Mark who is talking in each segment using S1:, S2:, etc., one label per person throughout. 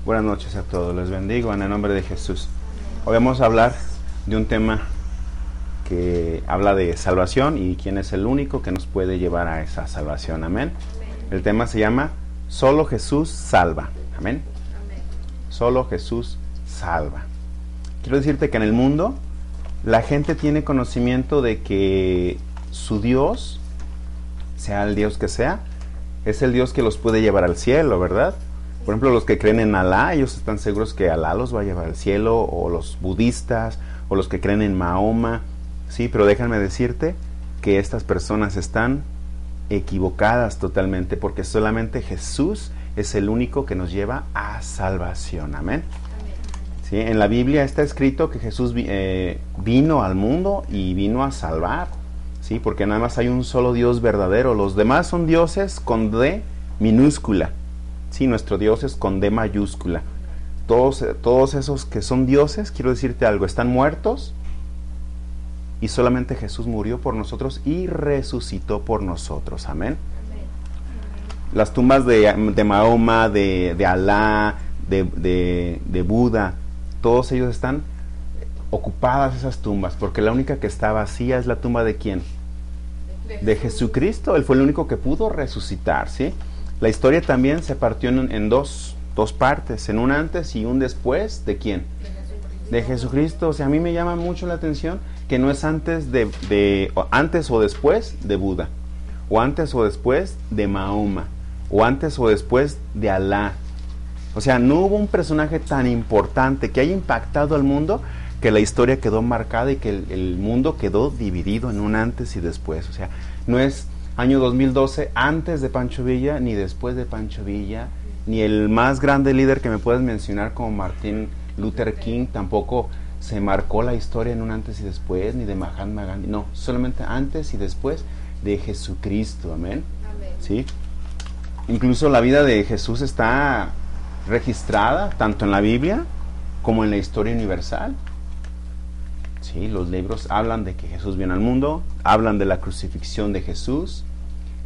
S1: Buenas noches a todos, les bendigo en el nombre de Jesús. Hoy vamos a hablar de un tema que habla de salvación y quién es el único que nos puede llevar a esa salvación. Amén. El tema se llama Solo Jesús salva. Amén. Solo Jesús salva. Quiero decirte que en el mundo la gente tiene conocimiento de que su Dios, sea el Dios que sea, es el Dios que los puede llevar al cielo, ¿verdad? Por ejemplo, los que creen en Alá, ellos están seguros que Alá los va a llevar al cielo, o los budistas, o los que creen en Mahoma, sí, pero déjame decirte que estas personas están equivocadas totalmente, porque solamente Jesús es el único que nos lleva a salvación, amén. Sí, en la Biblia está escrito que Jesús vino al mundo y vino a salvar, sí, porque nada más hay un solo Dios verdadero, los demás son dioses con D minúscula. Sí, nuestro Dios es con D mayúscula. Todos esos que son dioses, quiero decirte algo, están muertos y solamente Jesús murió por nosotros y resucitó por nosotros. Amén. Las tumbas de Mahoma, de Alá, de Buda, todos ellos están ocupadas esas tumbas, porque la única que está vacía es la tumba ¿de quién? De Jesucristo. Él fue el único que pudo resucitar, ¿sí? La historia también se partió en dos partes, en un antes y un después. ¿De quién? De Jesucristo. O sea, a mí me llama mucho la atención que no es antes antes o después de Buda, o antes o después de Mahoma, o antes o después de Alá. O sea, no hubo un personaje tan importante que haya impactado al mundo que la historia quedó marcada y que el mundo quedó dividido en un antes y después. O sea, no es año 2012 antes de Pancho Villa, ni después de Pancho Villa, ni el más grande líder que me puedas mencionar como Martin Luther King, tampoco se marcó la historia en un antes y después, ni de Mahatma Gandhi, no, solamente antes y después de Jesucristo, amén. ¿Sí? Incluso la vida de Jesús está registrada tanto en la Biblia como en la historia universal. Sí, los libros hablan de que Jesús vino al mundo, hablan de la crucifixión de Jesús,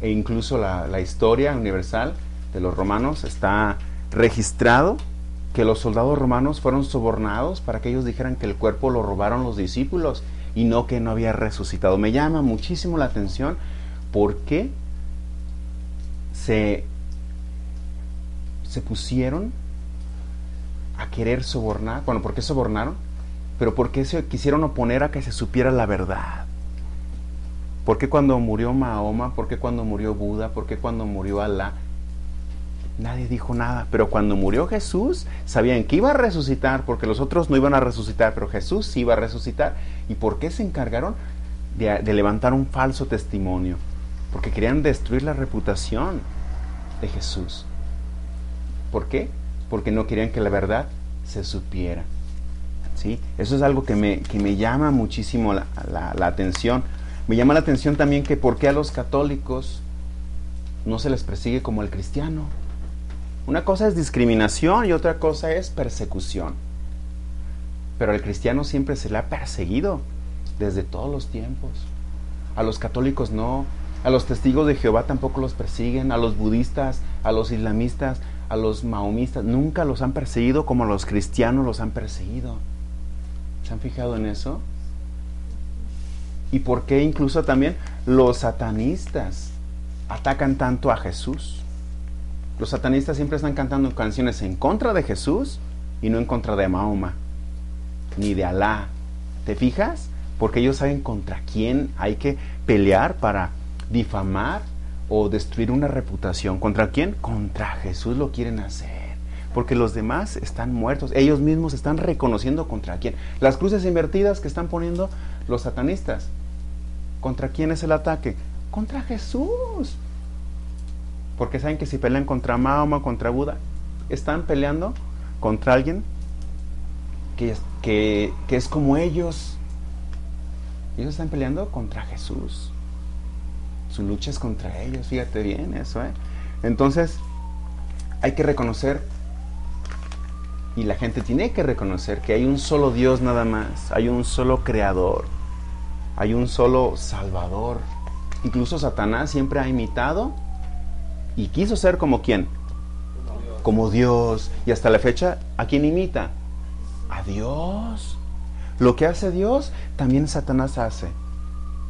S1: e incluso la historia universal de los romanos está registrado que los soldados romanos fueron sobornados para que ellos dijeran que el cuerpo lo robaron los discípulos y no que no había resucitado. Me llama muchísimo la atención por qué se pusieron a querer sobornar. Bueno, ¿por qué sobornaron? Pero ¿por qué se quisieron oponer a que se supiera la verdad? ¿Por qué cuando murió Mahoma? ¿Por qué cuando murió Buda? ¿Por qué cuando murió Alá? Nadie dijo nada. Pero cuando murió Jesús, sabían que iba a resucitar, porque los otros no iban a resucitar, pero Jesús sí iba a resucitar. ¿Y por qué se encargaron de levantar un falso testimonio? Porque querían destruir la reputación de Jesús. ¿Por qué? Porque no querían que la verdad se supiera. ¿Sí? Eso es algo que me llama muchísimo la atención. Me llama la atención también que por qué a los católicos no se les persigue como el cristiano. Una cosa es discriminación y otra cosa es persecución. Pero al cristiano siempre se le ha perseguido desde todos los tiempos. A los católicos no. A los testigos de Jehová tampoco los persiguen. A los budistas, a los islamistas, a los maomistas, nunca los han perseguido como a los cristianos los han perseguido. ¿Se han fijado en eso? ¿Y por qué incluso también los satanistas atacan tanto a Jesús? Los satanistas siempre están cantando canciones en contra de Jesús y no en contra de Mahoma, ni de Alá. ¿Te fijas? Porque ellos saben contra quién hay que pelear para difamar o destruir una reputación. ¿Contra quién? Contra Jesús lo quieren hacer. Porque los demás están muertos. Ellos mismos están reconociendo contra quién. Las cruces invertidas que están poniendo los satanistas. ¿Contra quién es el ataque? Contra Jesús. Porque saben que si pelean contra Mahoma, contra Buda, están peleando contra alguien que es como ellos. Ellos están peleando contra Jesús. Su lucha es contra ellos. Fíjate bien eso, ¿eh? Entonces, hay que reconocer, y la gente tiene que reconocer, que hay un solo Dios nada más. Hay un solo Creador. Hay un solo Salvador. Incluso Satanás siempre ha imitado y quiso ser como ¿quién? como Dios. Y hasta la fecha, ¿a quién imita? A Dios. Lo que hace Dios, también Satanás hace.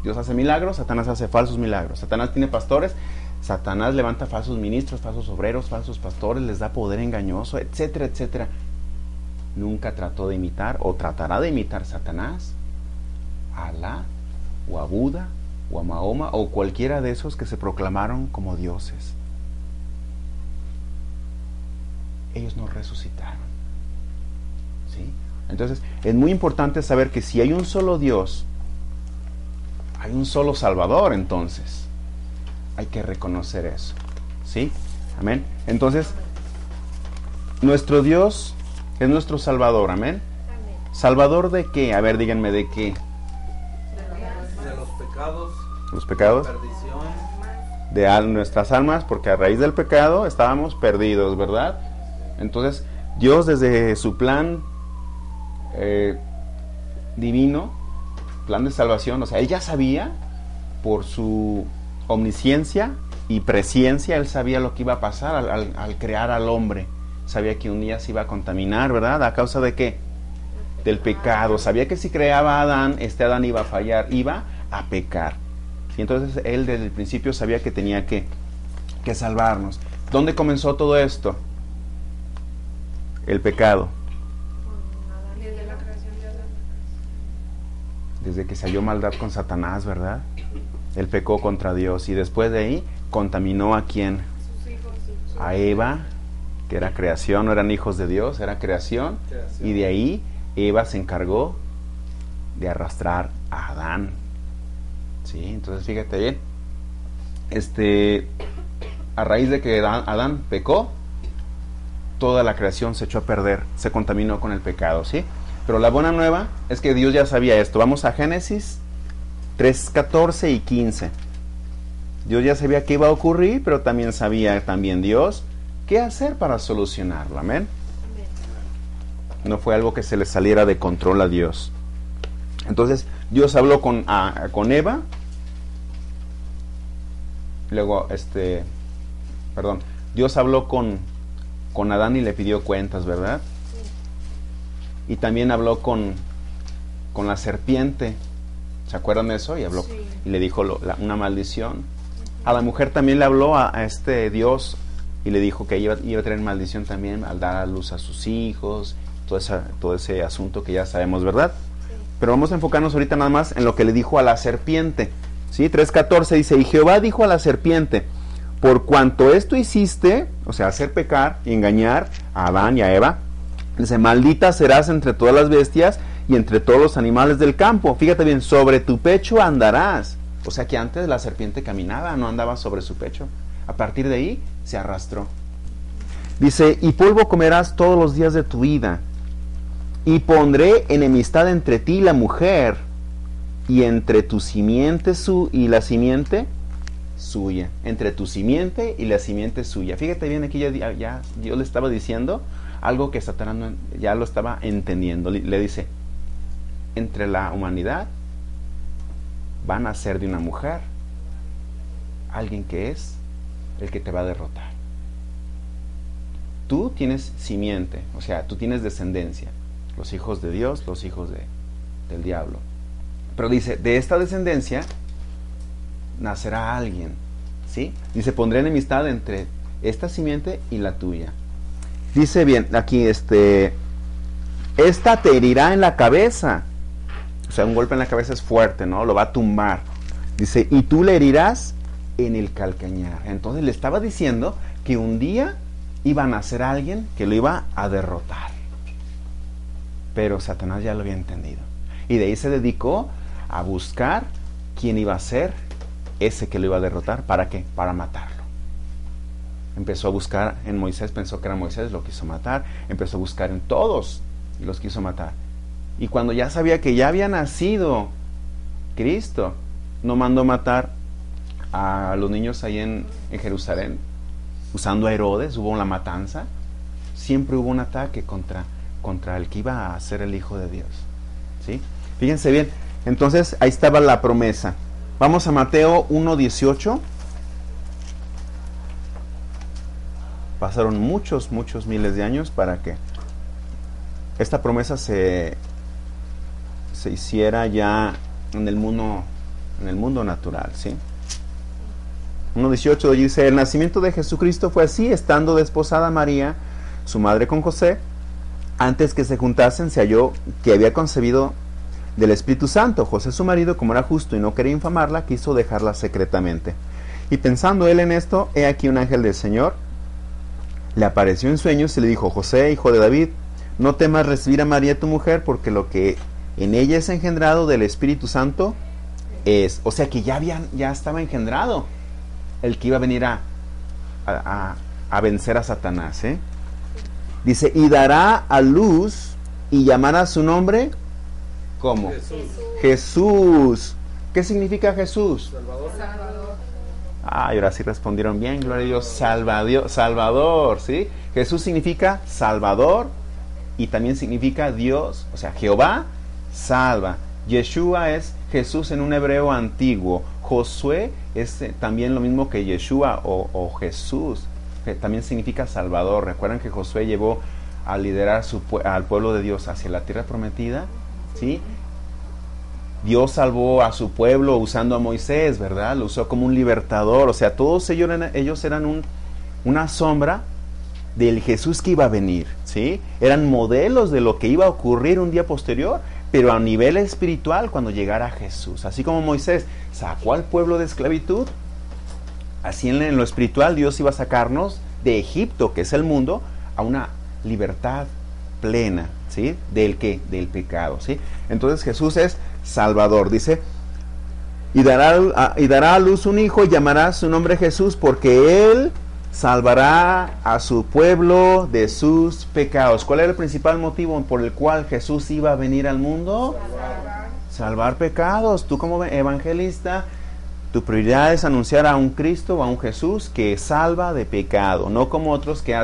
S1: Dios hace milagros, Satanás hace falsos milagros. Satanás tiene pastores, Satanás levanta falsos ministros, falsos obreros, falsos pastores, les da poder engañoso, etcétera, etcétera. Nunca trató de imitar o tratará de imitar Satanás, a Alá, o a Buda, o a Mahoma, o cualquiera de esos que se proclamaron como dioses. Ellos no resucitaron. ¿Sí? Entonces, es muy importante saber que si hay un solo Dios, hay un solo Salvador, entonces. Hay que reconocer eso. ¿Sí? Amén. Entonces, nuestro Dios es nuestro Salvador. Amén. ¿Salvador de qué? A ver, díganme de qué.
S2: De los pecados.
S1: Los pecados.
S2: Perdición.
S1: De nuestras almas, porque a raíz del pecado estábamos perdidos, ¿verdad? Entonces, Dios desde su plan divino, plan de salvación, o sea, Él ya sabía, por su omnisciencia y presciencia, Él sabía lo que iba a pasar al crear al hombre. Sabía que un día se iba a contaminar, ¿verdad? ¿A causa de qué? Del pecado. Sabía que si creaba a Adán, Adán iba a fallar, iba a pecar. Y entonces Él desde el principio sabía que tenía que salvarnos. ¿Dónde comenzó todo esto? El pecado.
S3: Desde la creación de Adán.
S1: Desde que se halló maldad con Satanás, ¿verdad? Él pecó contra Dios y después de ahí contaminó ¿a quién?
S3: Sus hijos.
S1: A Eva, que era creación, no eran hijos de Dios, era creación. Y de ahí Eva se encargó de arrastrar a Adán. Sí, entonces fíjate bien. A raíz de que Adán pecó, toda la creación se echó a perder, se contaminó con el pecado, ¿sí? Pero la buena nueva es que Dios ya sabía esto. Vamos a Génesis 3:14 y 15. Dios ya sabía qué iba a ocurrir, pero también sabía Dios qué hacer para solucionarlo. Amén. No fue algo que se le saliera de control a Dios. Entonces Dios habló con Eva. Luego, Dios habló con Adán y le pidió cuentas, ¿verdad? Sí. Y también habló con la serpiente. ¿Se acuerdan de eso? Y habló, sí. Y le dijo una maldición. A la mujer también le habló a Dios y le dió que iba a tener maldición también al dar a luz a sus hijos, todo ese asunto que ya sabemos, ¿verdad? Sí. Pero vamos a enfocarnos ahorita nada más en lo que le dijo a la serpiente. ¿Sí? 3:14 dice, y Jehová dijo a la serpiente, por cuanto esto hiciste, o sea, hacer pecar y engañar a Adán y a Eva, dice, maldita serás entre todas las bestias y entre todos los animales del campo. Fíjate bien, sobre tu pecho andarás. O sea que antes la serpiente caminaba, no andaba sobre su pecho. A partir de ahí se arrastró. Dice, y polvo comerás todos los días de tu vida, y pondré enemistad entre ti y la mujer, y entre tu simiente y la simiente suya. Entre tu simiente y la simiente suya. Fíjate bien, aquí ya Dios le estaba diciendo algo que Satanás ya lo estaba entendiendo. Le dice, entre la humanidad van a ser de una mujer alguien que es el que te va a derrotar. Tú tienes simiente, o sea, tú tienes descendencia. Los hijos de Dios, los hijos del diablo. Pero dice, de esta descendencia nacerá alguien, ¿sí? Dice, pondré enemistad entre esta simiente y la tuya. Dice bien, aquí, esta te herirá en la cabeza. O sea, un golpe en la cabeza es fuerte, ¿no? Lo va a tumbar. Dice, y tú le herirás en el calcañar. Entonces le estaba diciendo que un día iba a nacer alguien que lo iba a derrotar. Pero Satanás ya lo había entendido. Y de ahí se dedicó a buscar quién iba a ser ese que lo iba a derrotar. ¿Para qué? Para matarlo. Empezó a buscar en Moisés, pensó que era Moisés, lo quiso matar. Empezó a buscar en todos y los quiso matar. Y cuando ya sabía que ya había nacido Cristo, no mandó matar a los niños ahí en Jerusalén, usando a Herodes. Hubo una matanza. Siempre hubo un ataque contra el que iba a ser el Hijo de Dios. ¿Sí? Fíjense bien. Entonces, ahí estaba la promesa. Vamos a Mateo 1:18. Pasaron muchos, muchos miles de años para que esta promesa se hiciera ya en el mundo natural, ¿sí? 1:18 dice: el nacimiento de Jesucristo fue así, estando desposada María, su madre, con José. Antes que se juntasen, se halló que había concebido del Espíritu Santo. José, su marido, como era justo y no quería infamarla, quiso dejarla secretamente. Y pensando él en esto, he aquí un ángel del Señor le apareció en sueños y le dijo: José, hijo de David, no temas recibir a María tu mujer, porque lo que en ella es engendrado del Espíritu Santo es... O sea que ya estaba engendrado el que iba a venir a vencer a Satanás, ¿eh? Dice: y dará a luz y llamará su nombre, ¿cómo? Jesús. ¿Qué significa Jesús?
S2: Salvador.
S1: Ah, y ahora sí respondieron bien, gloria a Dios. Salvador, ¿sí? Jesús significa Salvador y también significa Dios, o sea, Jehová salva. Yeshua es Jesús en un hebreo antiguo. Josué es también lo mismo que Yeshua o Jesús, que también significa Salvador. ¿Recuerdan que Josué llevó a liderar al pueblo de Dios hacia la tierra prometida? ¿Sí? Dios salvó a su pueblo usando a Moisés, ¿verdad? Lo usó como un libertador. O sea, todos ellos eran una sombra del Jesús que iba a venir, ¿sí? Eran modelos de lo que iba a ocurrir un día posterior, pero a nivel espiritual cuando llegara Jesús. Así como Moisés sacó al pueblo de esclavitud, así en lo espiritual Dios iba a sacarnos de Egipto, que es el mundo, a una libertad plena, ¿sí? ¿Del qué? Del pecado, ¿sí? Entonces Jesús es Salvador, dice: y dará a luz un hijo y llamará su nombre Jesús, porque él salvará a su pueblo de sus pecados. ¿Cuál era el principal motivo por el cual Jesús iba a venir al mundo? Salvar pecados. Tú como evangelista, tu prioridad es anunciar a un Cristo o a un Jesús que salva de pecado, no como otros que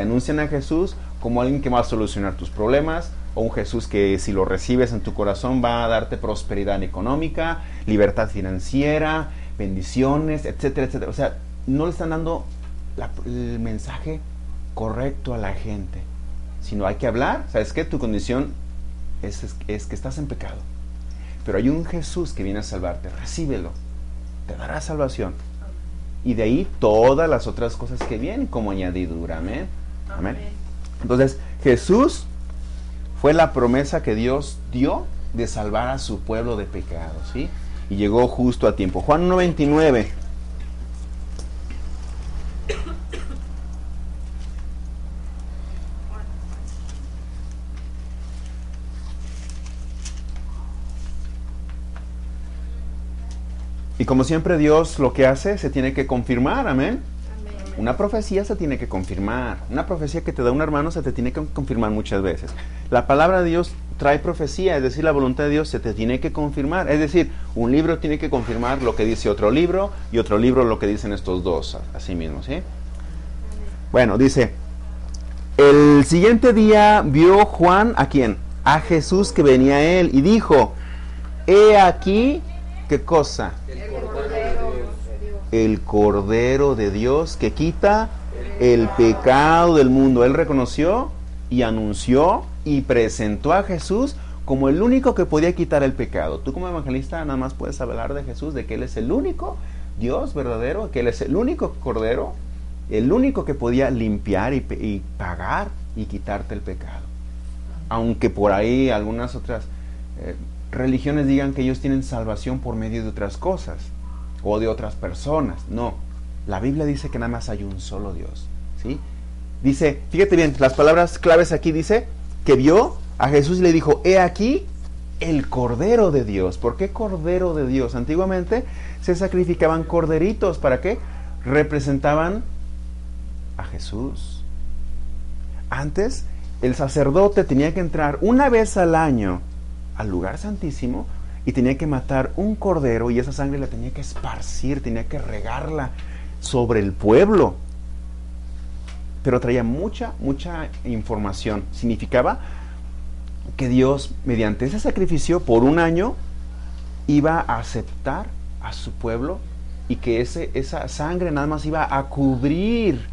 S1: anuncian a Jesús como alguien que va a solucionar tus problemas, o un Jesús que si lo recibes en tu corazón va a darte prosperidad económica, libertad financiera, bendiciones, etcétera, etcétera. O sea, no le están dando el mensaje correcto a la gente, sino hay que hablar. ¿Sabes qué? Tu condición es que estás en pecado, pero hay un Jesús que viene a salvarte. Recíbelo, te dará salvación, y de ahí todas las otras cosas que vienen como añadidura. Amén. Amén. Entonces Jesús fue la promesa que Dios dio de salvar a su pueblo de pecado, ¿sí? Y llegó justo a tiempo. Juan 1:29. Y como siempre Dios lo que hace, se tiene que confirmar, amén. Una profecía se tiene que confirmar. Una profecía que te da un hermano se te tiene que confirmar muchas veces. La palabra de Dios trae profecía, es decir, la voluntad de Dios se te tiene que confirmar. Es decir, un libro tiene que confirmar lo que dice otro libro y otro libro lo que dicen estos dos, así mismo, ¿sí? Bueno, dice: el siguiente día vio Juan, ¿a quién? A Jesús que venía a él y dijo: he aquí, ¿qué cosa? El Cordero de Dios que quita el pecado del mundo. Él reconoció y anunció y presentó a Jesús como el único que podía quitar el pecado. Tú como evangelista nada más puedes hablar de Jesús, de que Él es el único Dios verdadero, que Él es el único Cordero, el único que podía limpiar y pagar y quitarte el pecado. Aunque por ahí algunas otras religiones digan que ellos tienen salvación por medio de otras cosas o de otras personas. No, la Biblia dice que nada más hay un solo Dios, ¿sí? Dice, fíjate bien, las palabras claves aquí dice que vio a Jesús y le dijo: he aquí el Cordero de Dios. ¿Por qué Cordero de Dios? Antiguamente se sacrificaban corderitos. ¿Para qué? Representaban a Jesús. Antes el sacerdote tenía que entrar una vez al año al lugar santísimo y tenía que matar un cordero, y esa sangre la tenía que esparcir, tenía que regarla sobre el pueblo. Pero traía mucha información. Significaba que Dios, mediante ese sacrificio por un año, iba a aceptar a su pueblo, y que esa sangre nada más iba a cubrir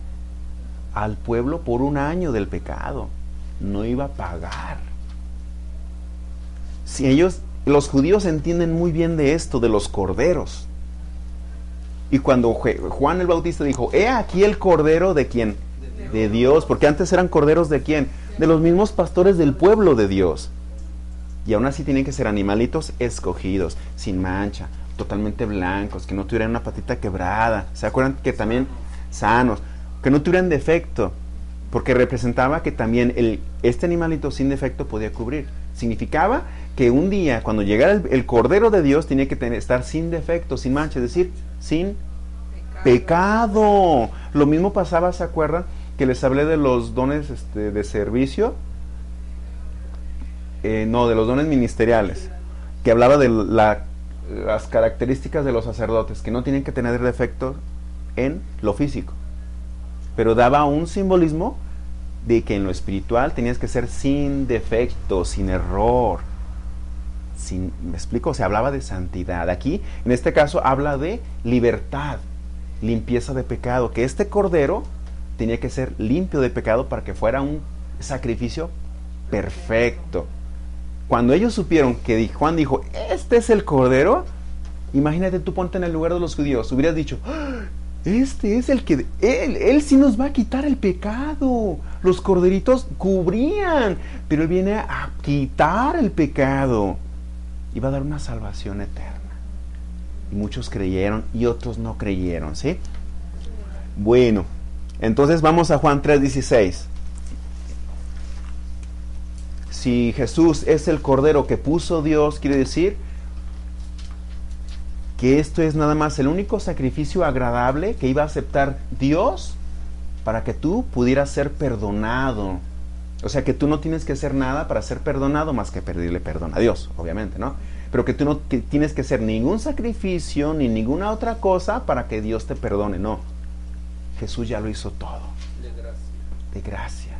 S1: al pueblo por un año del pecado. No iba a pagar. Si ellos, los judíos entienden muy bien de esto, de los corderos. Y cuando Juan el Bautista dijo, he aquí el cordero de quién, de Dios, porque antes eran corderos de quién, de los mismos pastores del pueblo de Dios. Y aún así tienen que ser animalitos escogidos, sin mancha, totalmente blancos, que no tuvieran una patita quebrada. ¿Se acuerdan? Que también sanos, que no tuvieran defecto, porque representaba que también este animalito sin defecto podía cubrir. Significaba que un día, cuando llegara el Cordero de Dios, tenía que estar sin defecto, sin mancha, es decir, sin pecado. Lo mismo pasaba, ¿se acuerdan? Que les hablé de los dones de servicio. No, de los dones ministeriales, que hablaba de las características de los sacerdotes, que no tienen que tener defectos en lo físico, pero daba un simbolismo de que en lo espiritual tenías que ser sin defecto, sin error, ¿me explico? Se hablaba de santidad. Aquí, en este caso, habla de libertad, limpieza de pecado, que este cordero tenía que ser limpio de pecado para que fuera un sacrificio perfecto. Cuando ellos supieron que Juan dijo, este es el cordero, imagínate, tú ponte en el lugar de los judíos, hubieras dicho, este es el que, él sí nos va a quitar el pecado. Los corderitos cubrían, pero él viene a quitar el pecado y va a dar una salvación eterna. Y muchos creyeron y otros no creyeron, ¿sí? Bueno, entonces vamos a Juan 3:16. Si Jesús es el cordero que puso Dios, quiere decir que esto es nada más el único sacrificio agradable que iba a aceptar Dios para que tú pudieras ser perdonado. O sea, que tú no tienes que hacer nada para ser perdonado más que pedirle perdón a Dios, obviamente, ¿no? Pero que tú no tienes que hacer ningún sacrificio ni ninguna otra cosa para que Dios te perdone, no. Jesús ya lo hizo todo.
S2: De gracia.
S1: De gracia.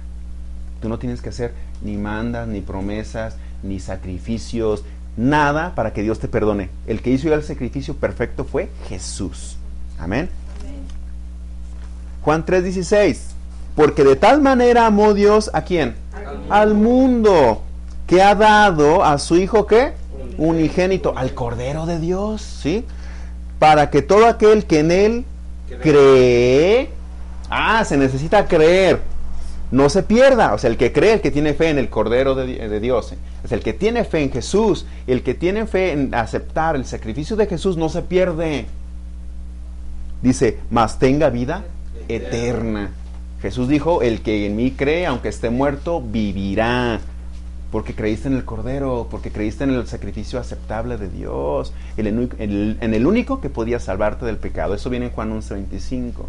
S1: Tú no tienes que hacer ni mandas, ni promesas, ni sacrificios, nada para que Dios te perdone. El que hizo el sacrificio perfecto fue Jesús. Amén. Juan 3:16. Porque de tal manera amó Dios ¿a quién? Al mundo, que ha dado a su Hijo ¿qué? Unigénito, al Cordero de Dios, ¿sí? Para que todo aquel que en Él cree, se necesita creer, no se pierda. O sea, el que cree, el que tiene fe en el Cordero de Dios, es el que tiene fe en Jesús, el que tiene fe en aceptar el sacrificio de Jesús, no se pierde. Dice, mas tenga vida eterna. Jesús dijo, el que en mí cree, aunque esté muerto, vivirá. Porque creíste en el Cordero, porque creíste en el sacrificio aceptable de Dios, en el único que podía salvarte del pecado. Eso viene en Juan 11:25,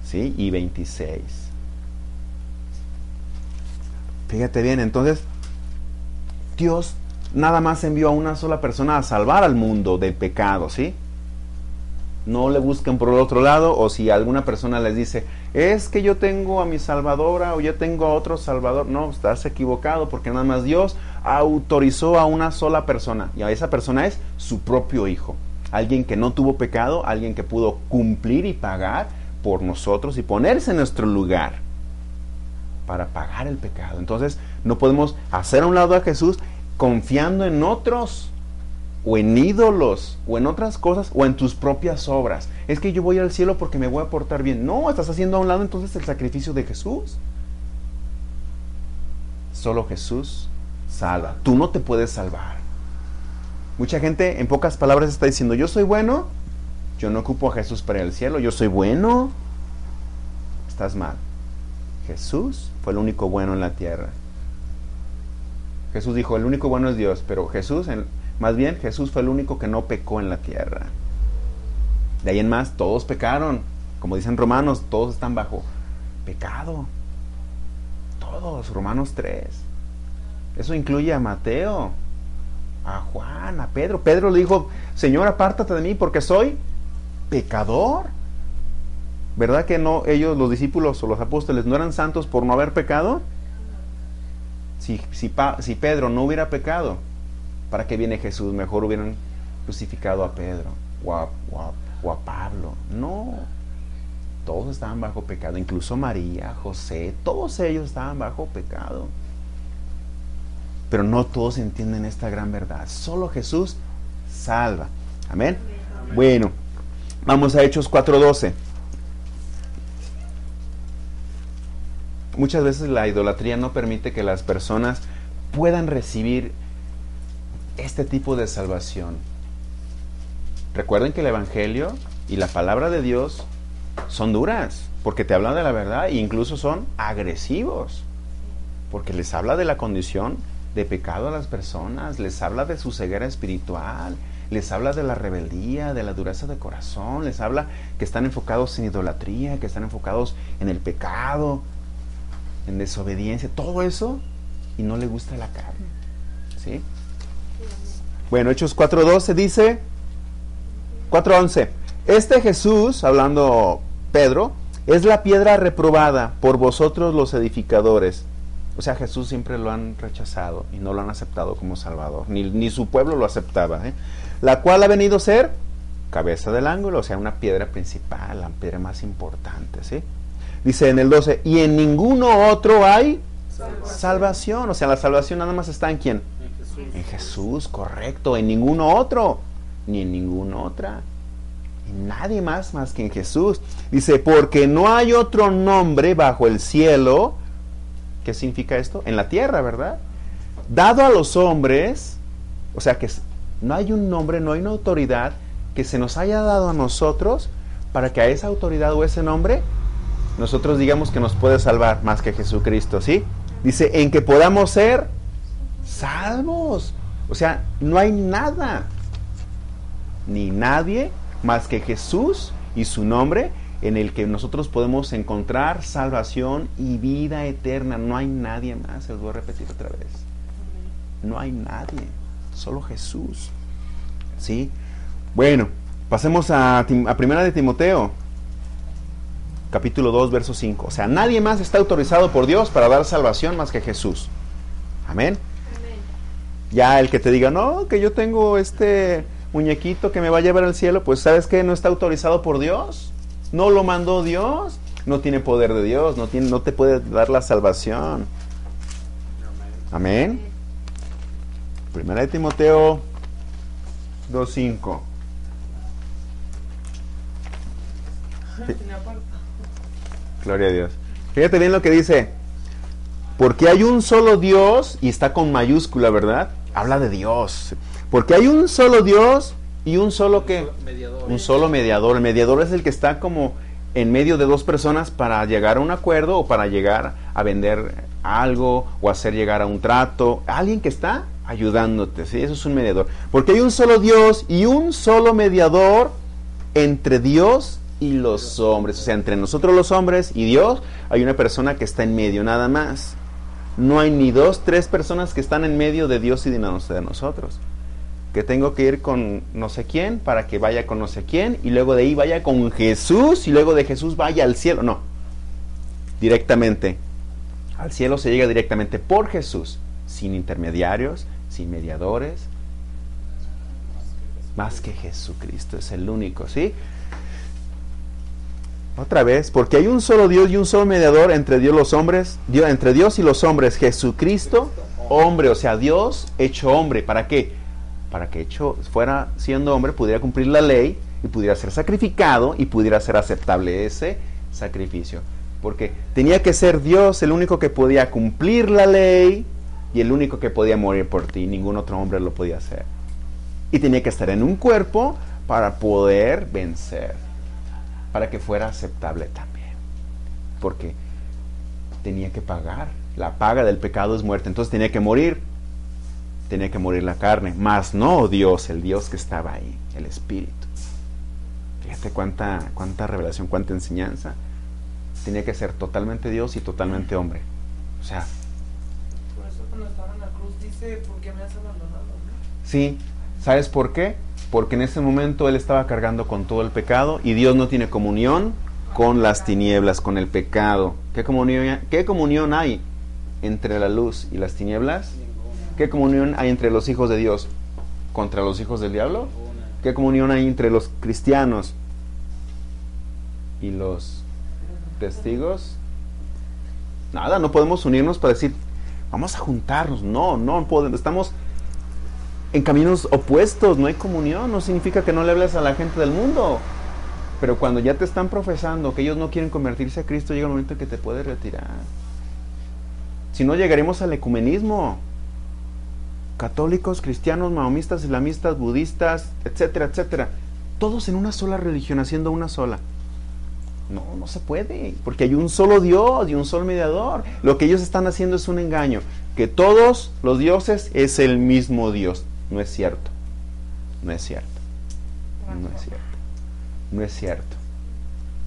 S1: ¿sí? Y 26. Fíjate bien, entonces, Dios nada más envió a una sola persona a salvar al mundo del pecado, ¿sí? No le busquen por el otro lado, o si alguna persona les dice, es que yo tengo a mi salvadora o yo tengo a otro salvador. No, estás equivocado, porque nada más Dios autorizó a una sola persona, y a esa persona es su propio Hijo. Alguien que no tuvo pecado, alguien que pudo cumplir y pagar por nosotros y ponerse en nuestro lugar para pagar el pecado. Entonces no podemos hacer a un lado a Jesús confiando en otros, o en ídolos, o en otras cosas, o en tus propias obras. Es que yo voy al cielo porque me voy a portar bien. No, estás haciendo a un lado entonces el sacrificio de Jesús. Solo Jesús salva. Tú no te puedes salvar. Mucha gente, en pocas palabras, está diciendo, yo soy bueno, yo no ocupo a Jesús para ir al cielo, yo soy bueno. Estás mal. Jesús fue el único bueno en la tierra. Jesús dijo, el único bueno es Dios, pero Jesús... Más bien, Jesús fue el único que no pecó en la tierra. De ahí en más, todos pecaron. Como dicen Romanos, todos están bajo pecado. Todos, Romanos 3. Eso incluye a Mateo, a Juan, a Pedro. Pedro le dijo, Señor, apártate de mí porque soy pecador. ¿Verdad que no, ellos, los discípulos o los apóstoles, no eran santos por no haber pecado? Si Pedro no hubiera pecado, ¿para qué viene Jesús? Mejor hubieran crucificado a Pedro o a Pablo. No. Todos estaban bajo pecado, incluso María, José, todos ellos estaban bajo pecado. Pero no todos entienden esta gran verdad. Solo Jesús salva. Amén.
S2: Amén.
S1: Bueno, vamos a Hechos 4:12. Muchas veces la idolatría no permite que las personas puedan recibir este tipo de salvación. Recuerden que el Evangelio y la palabra de Dios son duras, porque te hablan de la verdad e incluso son agresivos, porque les habla de la condición de pecado a las personas, les habla de su ceguera espiritual, les habla de la rebeldía, de la dureza de corazón, les habla que están enfocados en idolatría, que están enfocados en el pecado, en desobediencia, todo eso, y no le gusta la carne. ¿Sí? Bueno, Hechos 4:12 dice, 4:11, este Jesús, hablando Pedro, es la piedra reprobada por vosotros los edificadores. O sea, Jesús siempre lo han rechazado y no lo han aceptado como Salvador, ni su pueblo lo aceptaba, ¿eh? La cual ha venido a ser cabeza del ángulo, o sea, una piedra principal, la piedra más importante, ¿sí? Dice en el 12, y en ninguno otro hay salvación. O sea, la salvación nada más está en ¿quién?
S2: En Jesús.
S1: En Jesús, correcto, en ninguno otro, ni en ninguna otra. En nadie más que en Jesús. Dice, porque no hay otro nombre bajo el cielo. ¿Qué significa esto? En la tierra, ¿verdad? Dado a los hombres, o sea que no hay un nombre, no hay una autoridad que se nos haya dado a nosotros para que a esa autoridad o ese nombre nosotros digamos que nos puede salvar más que Jesucristo, ¿sí? Dice, en que podamos ser salvos. O sea, no hay nada, ni nadie más que Jesús y su nombre en el que nosotros podemos encontrar salvación y vida eterna. No hay nadie más, se los voy a repetir otra vez. No hay nadie, solo Jesús. ¿Sí? Bueno, pasemos a Primera de Timoteo, capítulo 2, verso 5. O sea, nadie más está autorizado por Dios para dar salvación más que Jesús. Amén.
S3: Amén.
S1: Ya el que te diga, no, que yo tengo este muñequito que me va a llevar al cielo, pues ¿sabes qué? No está autorizado por Dios. No lo mandó Dios. No tiene poder de Dios. No te puede dar la salvación. Amén. Primera de Timoteo 2:5. Gloria a Dios. Fíjate bien lo que dice. Porque hay un solo Dios, y está con mayúscula, ¿verdad? Habla de Dios. Porque hay un solo Dios y un solo ¿qué?
S2: Mediador.
S1: Un solo mediador. El mediador es el que está como en medio de dos personas para llegar a un acuerdo o para llegar a vender algo o hacer llegar a un trato. Alguien que está ayudándote, ¿sí? Eso es un mediador. Porque hay un solo Dios y un solo mediador entre Dios y los hombres. O sea, entre nosotros los hombres y Dios hay una persona que está en medio, nada más. No hay ni dos, tres personas que están en medio de Dios y de nosotros. Que tengo que ir con no sé quién para que vaya con no sé quién y luego de ahí vaya con Jesús y luego de Jesús vaya al cielo. No, directamente. Al cielo se llega directamente por Jesús, sin intermediarios, sin mediadores. Más que Jesucristo, es el único, ¿sí? Otra vez, porque hay un solo Dios y un solo mediador entre Dios y los hombres, entre Dios y los hombres, Jesucristo, hombre, o sea, Dios hecho hombre. ¿Para qué? Para que fuera siendo hombre, pudiera cumplir la ley y pudiera ser sacrificado y pudiera ser aceptable ese sacrificio. Porque tenía que ser Dios el único que podía cumplir la ley y el único que podía morir por ti. Ningún otro hombre lo podía hacer. Y tenía que estar en un cuerpo para poder vencer, para que fuera aceptable también. Porque tenía que pagar. La paga del pecado es muerte. Entonces tenía que morir la carne, mas no Dios, el Dios que estaba ahí, el Espíritu. Fíjate cuánta revelación, cuánta enseñanza. Tenía que ser totalmente Dios y totalmente hombre. O sea,
S2: Por eso cuando estaba en la cruz dice, ¿por qué me has abandonado? ¿No?
S1: sí, ¿sabes por qué? Porque en ese momento él estaba cargando con todo el pecado y Dios no tiene comunión con las tinieblas, con el pecado. ¿Qué comunión hay entre la luz y las tinieblas? ¿Qué comunión hay entre los hijos de Dios contra los hijos del diablo? ¿Qué comunión hay entre los cristianos y los testigos. Nada, no podemos unirnos para decir, vamos a juntarnos. No podemos. Estamos en caminos opuestos, no hay comunión. No significa que no le hables a la gente del mundo. Pero cuando ya te están profesando que ellos no quieren convertirse a Cristo, llega un momento en que te puedes retirar. Si no, llegaremos al ecumenismo. Católicos, cristianos, maomistas, islamistas, budistas, etcétera, etcétera. Todos en una sola religión, haciendo una sola. No se puede, porque hay un solo Dios y un solo mediador. Lo que ellos están haciendo es un engaño. Que todos los dioses es el mismo Dios. No es cierto. No es cierto. No es cierto. No es cierto.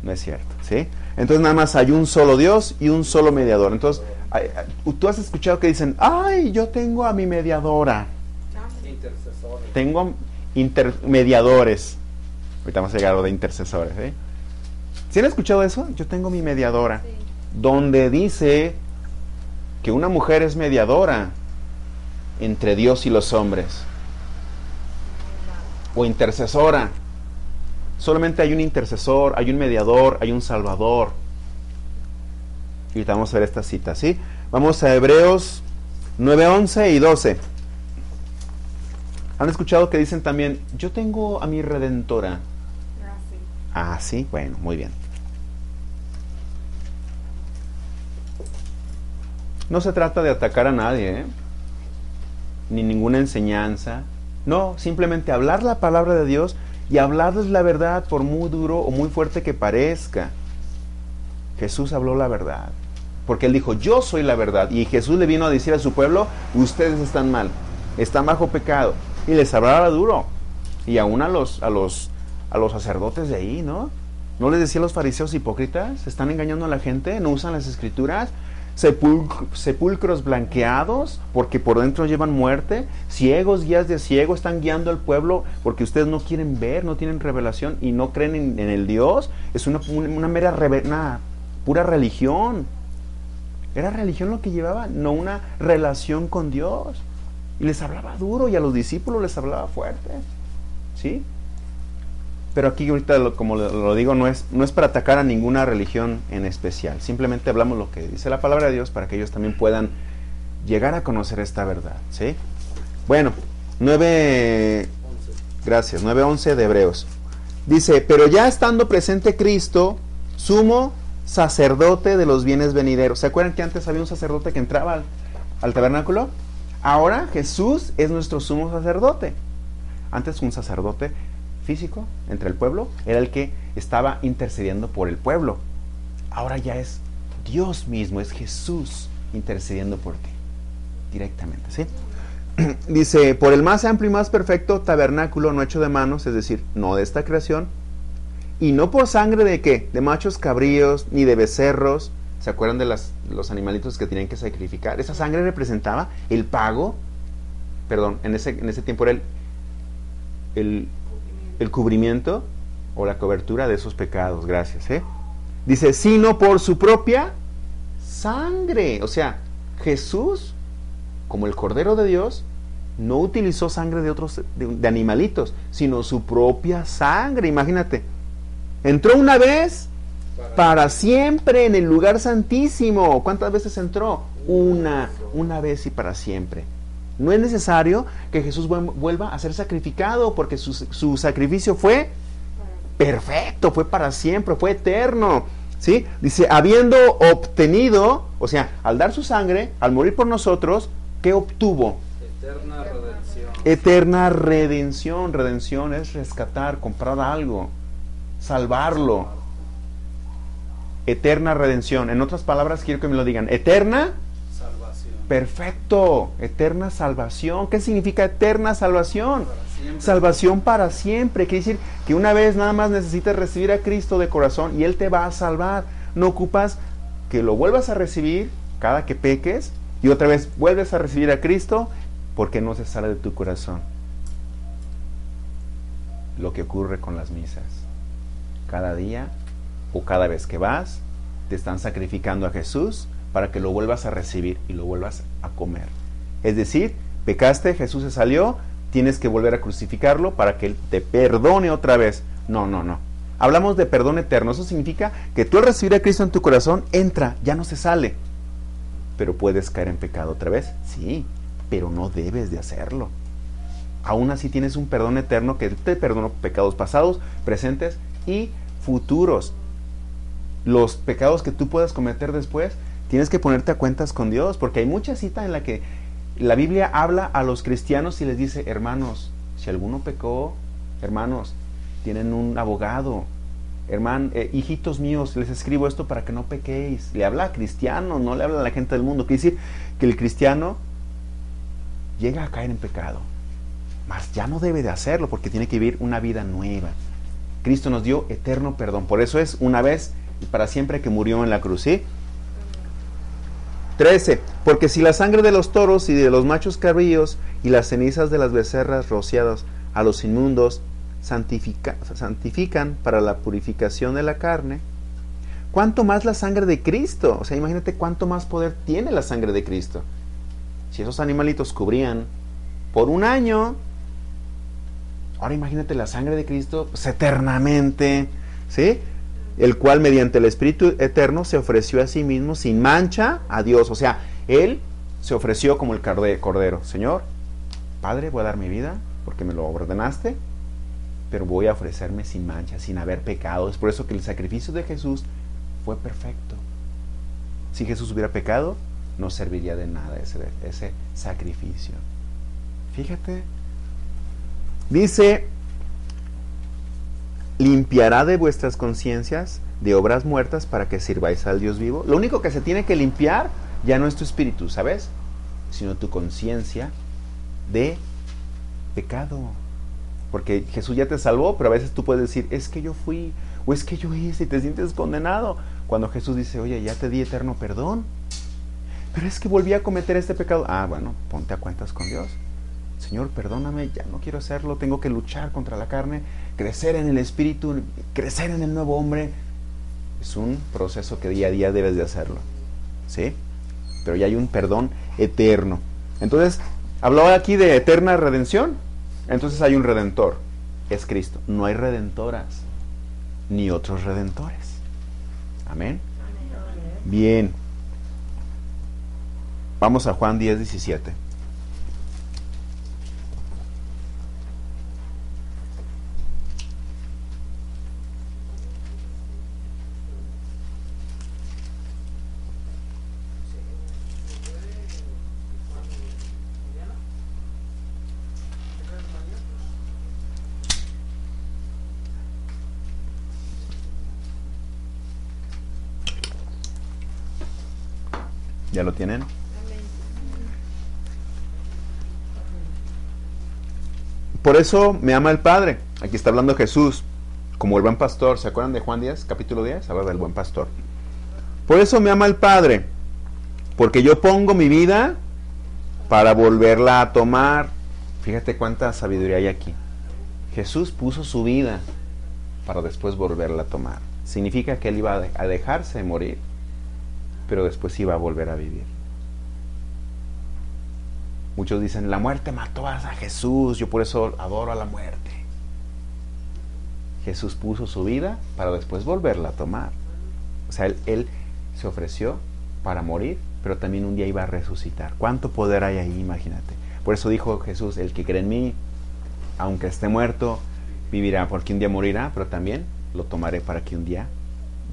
S1: No es cierto. ¿Sí? Entonces nada más hay un solo Dios y un solo mediador. Entonces, tú has escuchado que dicen, ay, yo tengo a mi mediadora.
S4: Intercesores.
S1: Tengo intermediadores. Ahorita vamos a llegar a lo de intercesores. ¿Sí han escuchado eso? Yo tengo mi mediadora.
S3: Sí.
S1: Donde dice que una mujer es mediadora entre Dios y los hombres. O intercesora. Solamente hay un intercesor, hay un mediador, hay un salvador. Y ahorita vamos a ver esta cita, ¿sí? Vamos a Hebreos 9, 11 y 12. ¿Han escuchado que dicen también, yo tengo a mi redentora? Ah, sí, bueno, muy bien. No se trata de atacar a nadie, ni ninguna enseñanza. No, simplemente hablar la palabra de Dios y hablarles la verdad por muy duro o muy fuerte que parezca. Jesús habló la verdad, porque Él dijo, yo soy la verdad. Y Jesús le vino a decir a su pueblo, ustedes están mal, están bajo pecado. Y les hablaba duro. Y aún a los sacerdotes de ahí, ¿no? ¿No les decía a los fariseos hipócritas? ¿Están engañando a la gente? ¿No usan las escrituras? Sepulcros blanqueados porque por dentro llevan muerte. Ciegos, guías de ciego, están guiando al pueblo porque ustedes no quieren ver, no tienen revelación y no creen en el Dios. Es una pura religión. Era religión lo que llevaba, no una relación con Dios. Y les hablaba duro y a los discípulos les hablaba fuerte. ¿Sí? Pero aquí ahorita, como lo digo, no es para atacar a ninguna religión en especial. Simplemente hablamos lo que dice la palabra de Dios para que ellos también puedan llegar a conocer esta verdad. ¿Sí? Bueno, 9:11 de Hebreos. Dice, pero ya estando presente Cristo, sumo sacerdote de los bienes venideros. ¿Se acuerdan que antes había un sacerdote que entraba al tabernáculo? Ahora Jesús es nuestro sumo sacerdote. Antes un sacerdote físico entre el pueblo era el que estaba intercediendo por el pueblo. Ahora ya es Dios mismo, es Jesús intercediendo por ti directamente, ¿sí? Dice, por el más amplio y más perfecto tabernáculo no hecho de manos, es decir, no de esta creación, y no por sangre de ¿qué? De machos cabríos ni de becerros. ¿Se acuerdan de los animalitos que tenían que sacrificar? Esa sangre representaba el pago, perdón, en ese tiempo era el cubrimiento o la cobertura de esos pecados. Gracias. Dice, sino por su propia sangre. O sea, Jesús, como el Cordero de Dios, no utilizó sangre de animalitos, sino su propia sangre. Imagínate, entró una vez para siempre en el lugar santísimo. ¿Cuántas veces entró? Una vez y para siempre. No es necesario que Jesús vuelva a ser sacrificado, porque su sacrificio fue perfecto, fue para siempre, fue eterno. ¿Sí? Dice, habiendo obtenido, o sea, al dar su sangre, al morir por nosotros, ¿qué obtuvo?
S4: Eterna redención.
S1: Eterna redención. Redención es rescatar, comprar algo, salvarlo. Eterna redención. En otras palabras, quiero que me lo digan. Eterna
S4: salvación.
S1: Perfecto. Eterna salvación. ¿Qué significa eterna salvación? Salvación para siempre. Quiere decir que una vez nada más necesitas recibir a Cristo de corazón y Él te va a salvar. No ocupas que lo vuelvas a recibir cada que peques y otra vez vuelves a recibir a Cristo porque no se sale de tu corazón. Lo que ocurre con las misas. Cada día o cada vez que vas, te están sacrificando a Jesús para que lo vuelvas a recibir y lo vuelvas a comer. Es decir, pecaste, Jesús se salió, tienes que volver a crucificarlo para que Él te perdone otra vez. No. Hablamos de perdón eterno. Eso significa que tú al recibir a Cristo en tu corazón, entra, ya no se sale. Pero puedes caer en pecado otra vez. Sí, pero no debes de hacerlo. Aún así tienes un perdón eterno que te perdona pecados pasados, presentes y futuros. Los pecados que tú puedas cometer después, tienes que ponerte a cuentas con Dios, porque hay mucha cita en la que la Biblia habla a los cristianos y les dice, hermanos, si alguno pecó, hermanos, tienen un abogado. Hijitos míos, les escribo esto para que no pequéis. Le habla a cristianos, no le habla a la gente del mundo. Quiere decir que el cristiano llega a caer en pecado, mas ya no debe de hacerlo porque tiene que vivir una vida nueva. Cristo nos dio eterno perdón. Por eso es una vez y para siempre que murió en la cruz, ¿sí? 13. Porque si la sangre de los toros y de los machos cabríos y las cenizas de las becerras rociadas a los inmundos santifican para la purificación de la carne, ¿cuánto más la sangre de Cristo? O sea, imagínate cuánto más poder tiene la sangre de Cristo. Si esos animalitos cubrían por un año, ahora imagínate la sangre de Cristo pues, eternamente, ¿sí? El cual mediante el Espíritu Eterno se ofreció a sí mismo sin mancha a Dios. O sea, Él se ofreció como el Cordero. Señor, Padre, voy a dar mi vida porque me lo ordenaste, pero voy a ofrecerme sin mancha, sin haber pecado. Es por eso que el sacrificio de Jesús fue perfecto. Si Jesús hubiera pecado, no serviría de nada ese sacrificio. Fíjate. Dice, limpiará de vuestras conciencias de obras muertas para que sirváis al Dios vivo. Lo único que se tiene que limpiar ya no es tu espíritu, ¿sabes? Sino tu conciencia de pecado. Porque Jesús ya te salvó, pero a veces tú puedes decir, es que yo fui, o es que yo hice, y te sientes condenado. Cuando Jesús dice, oye, ya te di eterno perdón, pero es que volví a cometer este pecado. Ah, bueno, ponte a cuentas con Dios. Señor, perdóname, ya no quiero hacerlo, tengo que luchar contra la carne, crecer en el espíritu, crecer en el nuevo hombre. Es un proceso que día a día debes de hacerlo, ¿sí? Pero ya hay un perdón eterno. Entonces, hablaba aquí de eterna redención. Entonces hay un redentor, es Cristo. No hay redentoras, ni otros redentores. Amén. Bien. Vamos a Juan 10:17. ¿Ya lo tienen? Por eso me ama el Padre. Aquí está hablando Jesús, como el buen pastor. ¿Se acuerdan de Juan 10, capítulo 10? Habla del buen pastor. Por eso me ama el Padre, porque yo pongo mi vida para volverla a tomar. Fíjate cuánta sabiduría hay aquí. Jesús puso su vida para después volverla a tomar. Significa que Él iba a dejarse morir, pero después iba a volver a vivir. Muchos dicen, la muerte mató a Jesús, yo por eso adoro a la muerte. Jesús puso su vida para después volverla a tomar. O sea, él se ofreció para morir, pero también un día iba a resucitar. ¿Cuánto poder hay ahí? Imagínate. Por eso dijo Jesús, el que cree en mí, aunque esté muerto, vivirá, porque un día morirá, pero también lo tomaré para que un día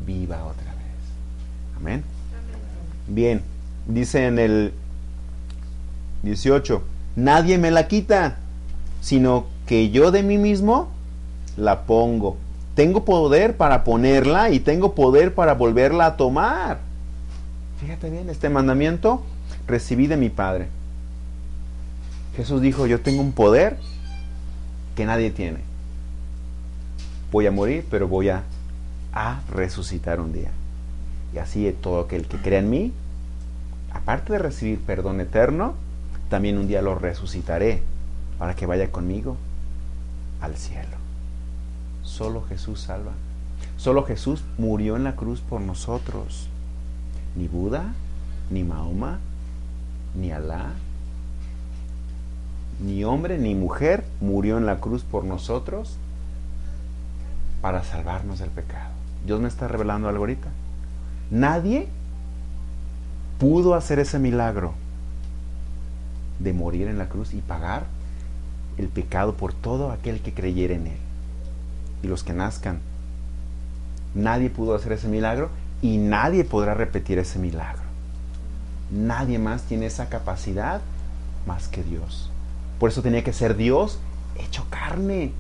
S1: viva otra vez. Amén. Bien, dice en el 18, nadie me la quita, sino que yo de mí mismo la pongo. Tengo poder para ponerla y tengo poder para volverla a tomar. Fíjate bien, este mandamiento recibí de mi Padre. Jesús dijo, yo tengo un poder que nadie tiene. Voy a morir, pero voy a resucitar un día. Y así todo aquel que crea en mí, aparte de recibir perdón eterno, también un día lo resucitaré para que vaya conmigo al cielo. Solo Jesús salva. Solo Jesús murió en la cruz por nosotros. Ni Buda, ni Mahoma, ni Alá, ni hombre, ni mujer murió en la cruz por nosotros para salvarnos del pecado. Dios me está revelando algo ahorita. Nadie pudo hacer ese milagro de morir en la cruz y pagar el pecado por todo aquel que creyera en Él. Y los que nazcan. Nadie pudo hacer ese milagro y nadie podrá repetir ese milagro. Nadie más tiene esa capacidad más que Dios. Por eso tenía que ser Dios hecho carne.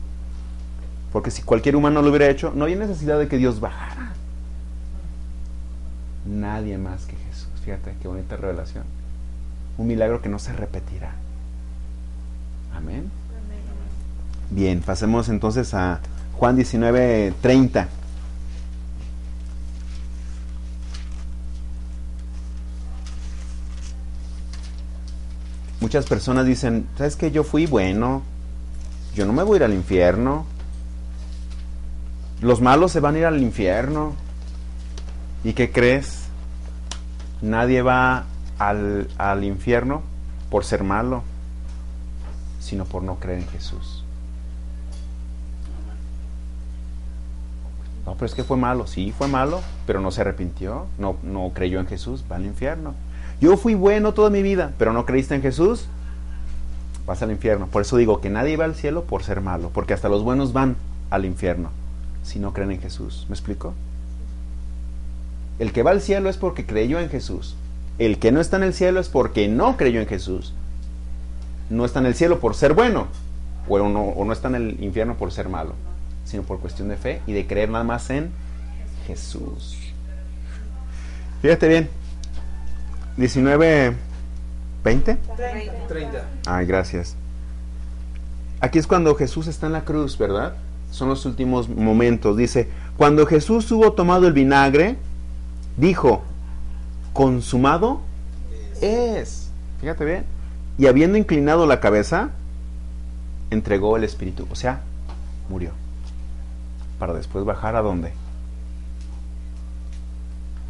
S1: Porque si cualquier humano lo hubiera hecho, no había necesidad de que Dios bajara. Nadie más que Jesús. Fíjate qué bonita revelación. Un milagro que no se repetirá. Amén. Bien, pasemos entonces a Juan 19:30. Muchas personas dicen, ¿sabes qué? Yo fui bueno, yo no me voy a ir al infierno. Los malos se van a ir al infierno. ¿Y qué crees? Nadie va al infierno por ser malo, sino por no creer en Jesús. No, pero es que fue malo. Sí, fue malo, pero no se arrepintió, no creyó en Jesús, va al infierno. Yo fui bueno toda mi vida, pero no creíste en Jesús, vas al infierno. Por eso digo que nadie va al cielo por ser malo, porque hasta los buenos van al infierno si no creen en Jesús. ¿Me explico? El que va al cielo es porque creyó en Jesús. El que no está en el cielo es porque no creyó en Jesús. No está en el cielo por ser bueno, o no está en el infierno por ser malo, sino por cuestión de fe y de creer nada más en Jesús. Fíjate bien. 19:20.
S4: 30.
S1: Ay, gracias. Aquí es cuando Jesús está en la cruz, ¿verdad? Son los últimos momentos. Dice, cuando Jesús hubo tomado el vinagre, dijo, consumado es. Fíjate bien. Y habiendo inclinado la cabeza, entregó el espíritu. O sea, murió. Para después bajar ¿a dónde?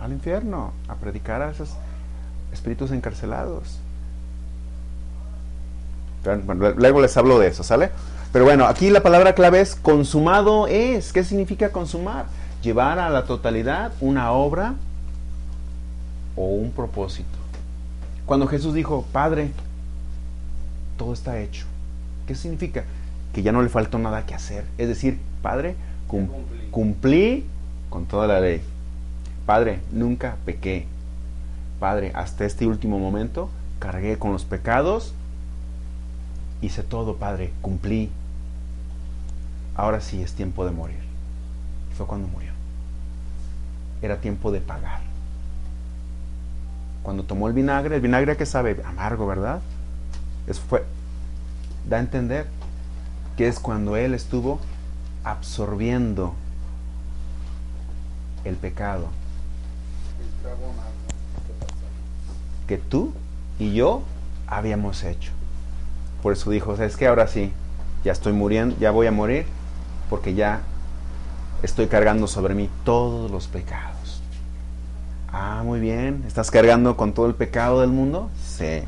S1: Al infierno, a predicar a esos espíritus encarcelados. Luego les hablo de eso, ¿sale? Pero bueno, aquí la palabra clave es consumado es. ¿Qué significa consumar? Llevar a la totalidad una obra o un propósito. Cuando Jesús dijo, Padre, todo está hecho. ¿Qué significa? Que ya no le faltó nada que hacer. Es decir, Padre, cumplí con toda la ley. Padre, nunca pequé. Padre, hasta este último momento cargué con los pecados. Hice todo, Padre, cumplí. Ahora sí es tiempo de morir. Y fue cuando murió. Era tiempo de pagar. Cuando tomó el vinagre que sabe amargo, ¿verdad? Da a entender que es cuando Él estuvo absorbiendo el pecado que tú y yo habíamos hecho. Por eso dijo, ¿sabes qué? Ahora sí, ya estoy muriendo, ya voy a morir, porque ya estoy cargando sobre mí todos los pecados. Ah, muy bien, ¿estás cargando con todo el pecado del mundo? Sí.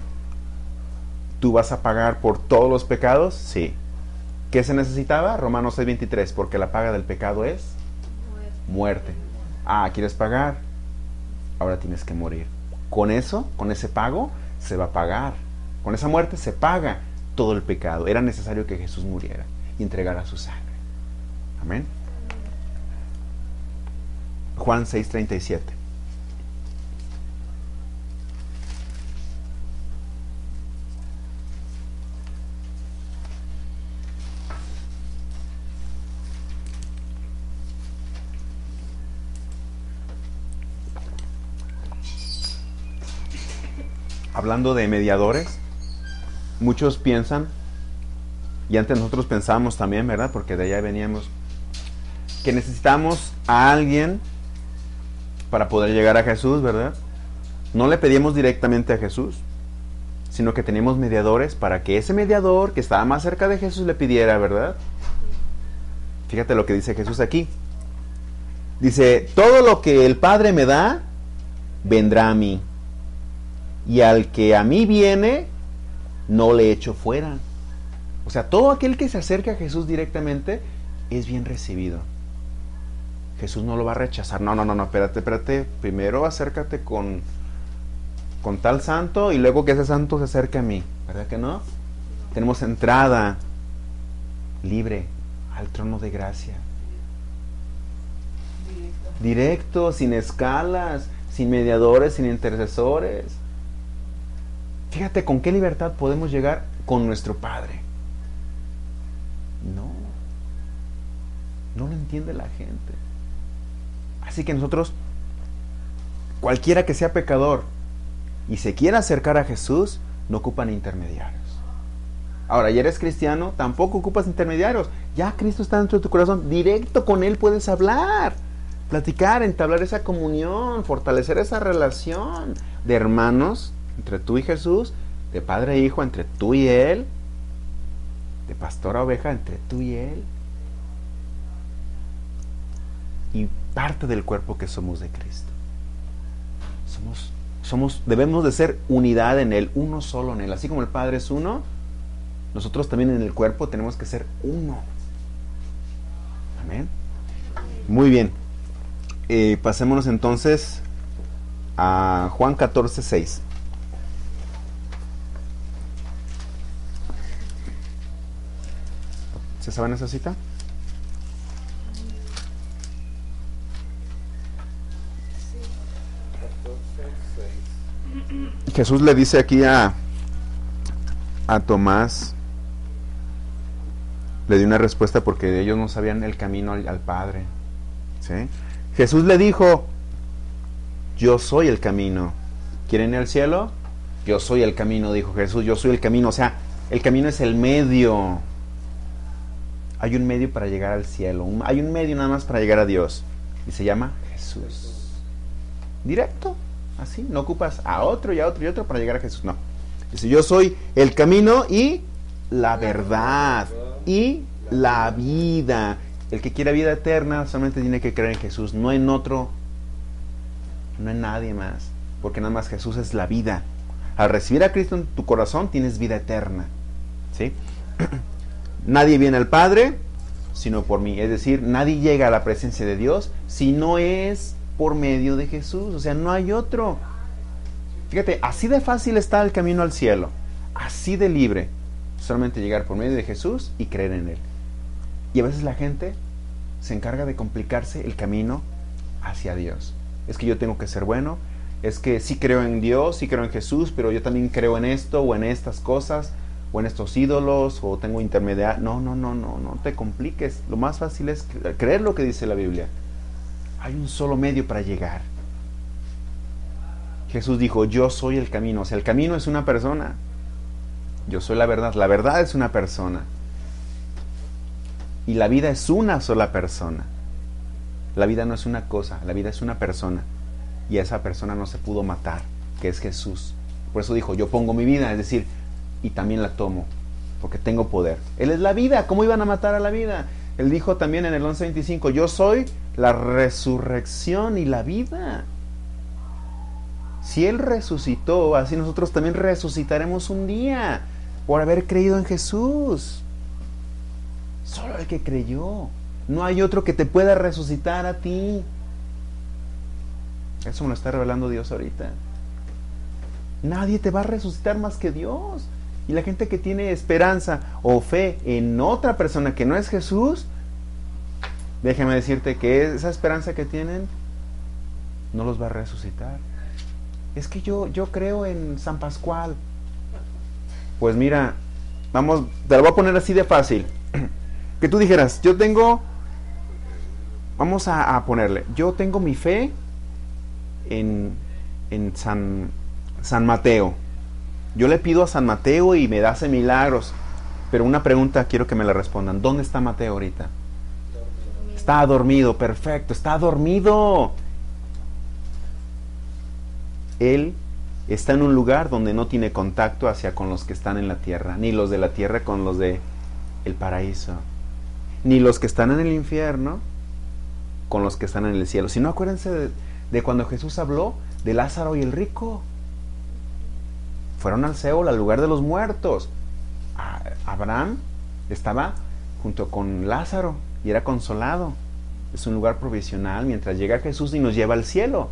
S1: ¿Tú vas a pagar por todos los pecados? Sí. ¿Qué se necesitaba? Romanos 6:23, porque la paga del pecado es muerte. Ah, ¿quieres pagar? Ahora tienes que morir. Con eso, con ese pago, se va a pagar. Con esa muerte se paga todo el pecado. Era necesario que Jesús muriera y entregara su sangre. Amén. Juan 6:37. Hablando de mediadores, muchos piensan, y antes nosotros pensábamos también, ¿verdad? Porque de allá veníamos, que necesitamos a alguien para poder llegar a Jesús, ¿verdad? No le pedíamos directamente a Jesús, sino que teníamos mediadores para que ese mediador que estaba más cerca de Jesús le pidiera, ¿verdad? Fíjate lo que dice Jesús aquí. Dice, todo lo que el Padre me da, vendrá a mí. Y al que a mí viene, no le echo fuera. O sea, todo aquel que se acerca a Jesús directamente es bien recibido. Jesús no lo va a rechazar. No, espérate. Primero acércate con tal santo y luego que ese santo se acerque a mí. ¿Verdad que no? Tenemos entrada libre al trono de gracia. Directo, sin escalas, sin mediadores, sin intercesores. Fíjate con qué libertad podemos llegar con nuestro Padre. No lo entiende la gente. Así que nosotros, cualquiera que sea pecador y se quiera acercar a Jesús, no ocupan intermediarios. Ahora, ya eres cristiano, tampoco ocupas intermediarios. Ya Cristo está dentro de tu corazón. Directo con Él puedes hablar, platicar, entablar esa comunión, fortalecer esa relación de hermanos entre tú y Jesús, de padre e hijo entre tú y Él, de pastor a oveja entre tú y Él, y parte del cuerpo que somos de Cristo. Debemos de ser unidad en Él, uno solo en Él. Así como el Padre es uno, nosotros también en el cuerpo tenemos que ser uno. Amén. Muy bien. Pasémonos entonces a Juan 14:6. ¿Se saben esa cita? Jesús le dice aquí a Tomás, le dio una respuesta porque ellos no sabían el camino al Padre. ¿Sí? Jesús le dijo, yo soy el camino. ¿Quieren ir al cielo? Yo soy el camino, dijo Jesús, yo soy el camino. O sea, el camino es el medio. Hay un medio para llegar al cielo. Hay un medio nada más para llegar a Dios. Y se llama Jesús. Directo. Así, no ocupas a otro y a otro y a otro para llegar a Jesús. No. Dice, yo soy el camino y la verdad y la vida. El que quiera vida eterna solamente tiene que creer en Jesús, no en otro, no en nadie más. Porque nada más Jesús es la vida. Al recibir a Cristo en tu corazón tienes vida eterna. ¿Sí? Nadie viene al Padre sino por mí. Es decir, nadie llega a la presencia de Dios si no es por medio de Jesús. O sea, no hay otro. Fíjate, así de fácil está el camino al cielo. Así de libre. Solamente llegar por medio de Jesús y creer en Él. Y a veces la gente se encarga de complicarse el camino hacia Dios. Es que yo tengo que ser bueno. Es que sí creo en Dios, sí creo en Jesús, pero yo también creo en esto o en estas cosas, o en estos ídolos, o tengo intermediarios. No te compliques. Lo más fácil es creer lo que dice la Biblia. Hay un solo medio para llegar. Jesús dijo, yo soy el camino. O sea, el camino es una persona. Yo soy la verdad. La verdad es una persona. Y la vida es una sola persona. La vida no es una cosa, la vida es una persona. Y esa persona no se pudo matar, que es Jesús. Por eso dijo, yo pongo mi vida, es decir, y también la tomo, porque tengo poder. Él es la vida. ¿Cómo iban a matar a la vida? Él dijo también en el 11:25, yo soy la resurrección y la vida. Si Él resucitó, así nosotros también resucitaremos un día por haber creído en Jesús. Solo el que creyó. No hay otro que te pueda resucitar a ti. Eso me lo está revelando Dios ahorita. Nadie te va a resucitar más que Dios. Y la gente que tiene esperanza o fe en otra persona que no es Jesús, déjame decirte que esa esperanza que tienen no los va a resucitar. Es que yo creo en San Pascual. Pues mira, vamos, te lo voy a poner así de fácil. Que tú dijeras, yo tengo, vamos a ponerle, yo tengo mi fe en San Mateo. Yo le pido a San Mateo y me hace milagros. Pero una pregunta quiero que me la respondan. ¿Dónde está Mateo ahorita? Dormido. Está dormido, perfecto, está dormido. Él está en un lugar donde no tiene contacto hacia con los que están en la tierra, ni los de la tierra con los de el paraíso, ni los que están en el infierno con los que están en el cielo. Si no, acuérdense de cuando Jesús habló de Lázaro y el rico. Fueron al Seol, al lugar de los muertos. Abraham estaba junto con Lázaro y era consolado. es un lugar provisional mientras llega Jesús y nos lleva al cielo.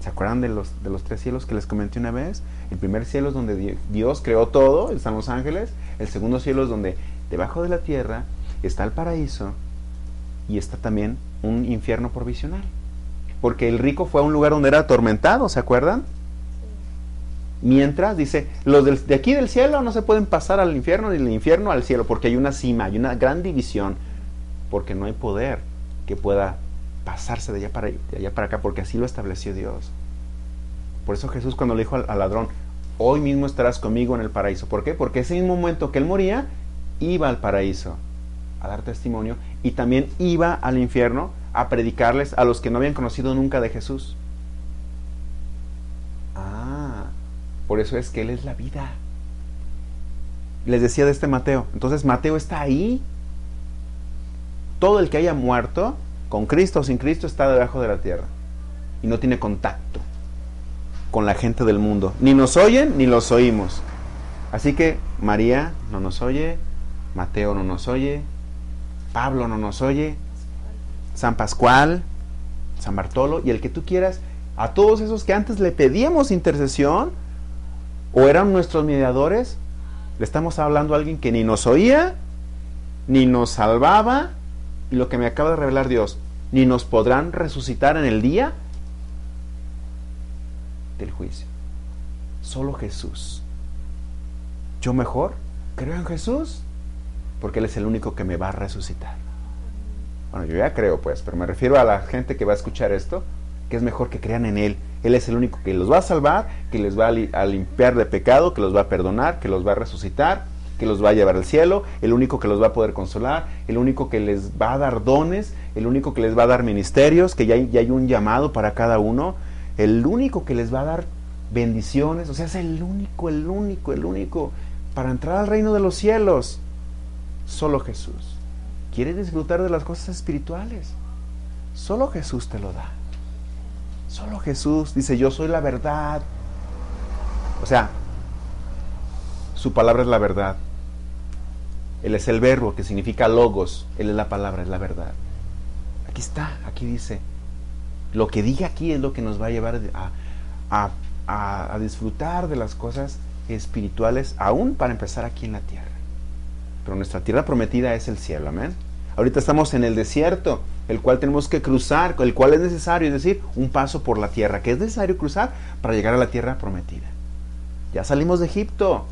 S1: ¿Se acuerdan de los 3 cielos que les comenté una vez? El primer cielo es donde Dios creó todo, están los ángeles. El segundo cielo es donde debajo de la tierra está el paraíso y está también un infierno provisional. Porque el rico fue a un lugar donde era atormentado, ¿se acuerdan? Mientras, dice, los de aquí del cielo no se pueden pasar al infierno, ni del infierno al cielo, porque hay una cima, hay una gran división, porque no hay poder que pueda pasarse de allá para acá, porque así lo estableció Dios. Por eso Jesús cuando le dijo al ladrón, hoy mismo estarás conmigo en el paraíso. ¿Por qué? Porque ese mismo momento que él moría, iba al paraíso a dar testimonio y también iba al infierno a predicarles a los que no habían conocido nunca de Jesús. Por eso es que Él es la vida. Les decía de este Mateo. Entonces Mateo está ahí. Todo el que haya muerto, con Cristo o sin Cristo, está debajo de la tierra. Y no tiene contacto con la gente del mundo. Ni nos oyen, ni los oímos. Así que María no nos oye, Mateo no nos oye, Pablo no nos oye, San Pascual, San Bartolo, y el que tú quieras, a todos esos que antes le pedíamos intercesión, o eran nuestros mediadores, le estamos hablando a alguien que ni nos oía, ni nos salvaba, y lo que me acaba de revelar Dios, ni nos podrán resucitar en el día del juicio. Solo Jesús. Yo mejor creo en Jesús, porque Él es el único que me va a resucitar. Bueno, yo ya creo pues, pero me refiero a la gente que va a escuchar esto, que es mejor que crean en Él. Él es el único que los va a salvar, que les va a limpiar de pecado, que los va a perdonar, que los va a resucitar, que los va a llevar al cielo, el único que los va a poder consolar, el único que les va a dar dones, el único que les va a dar ministerios, que ya hay un llamado para cada uno, el único que les va a dar bendiciones, o sea, es el único para entrar al reino de los cielos. Solo Jesús. ¿Quieres disfrutar de las cosas espirituales? Solo Jesús te lo da. Solo Jesús dice, yo soy la verdad. O sea, su palabra es la verdad. Él es el verbo, que significa logos. Él es la palabra, es la verdad. Aquí está, aquí dice. Lo que diga aquí es lo que nos va a llevar a disfrutar de las cosas espirituales, aún para empezar aquí en la tierra. Pero nuestra tierra prometida es el cielo, amén. Ahorita estamos en el desierto, el cual tenemos que cruzar, el cual es necesario, es decir, un paso por la tierra, que es necesario cruzar para llegar a la tierra prometida. Ya salimos de Egipto,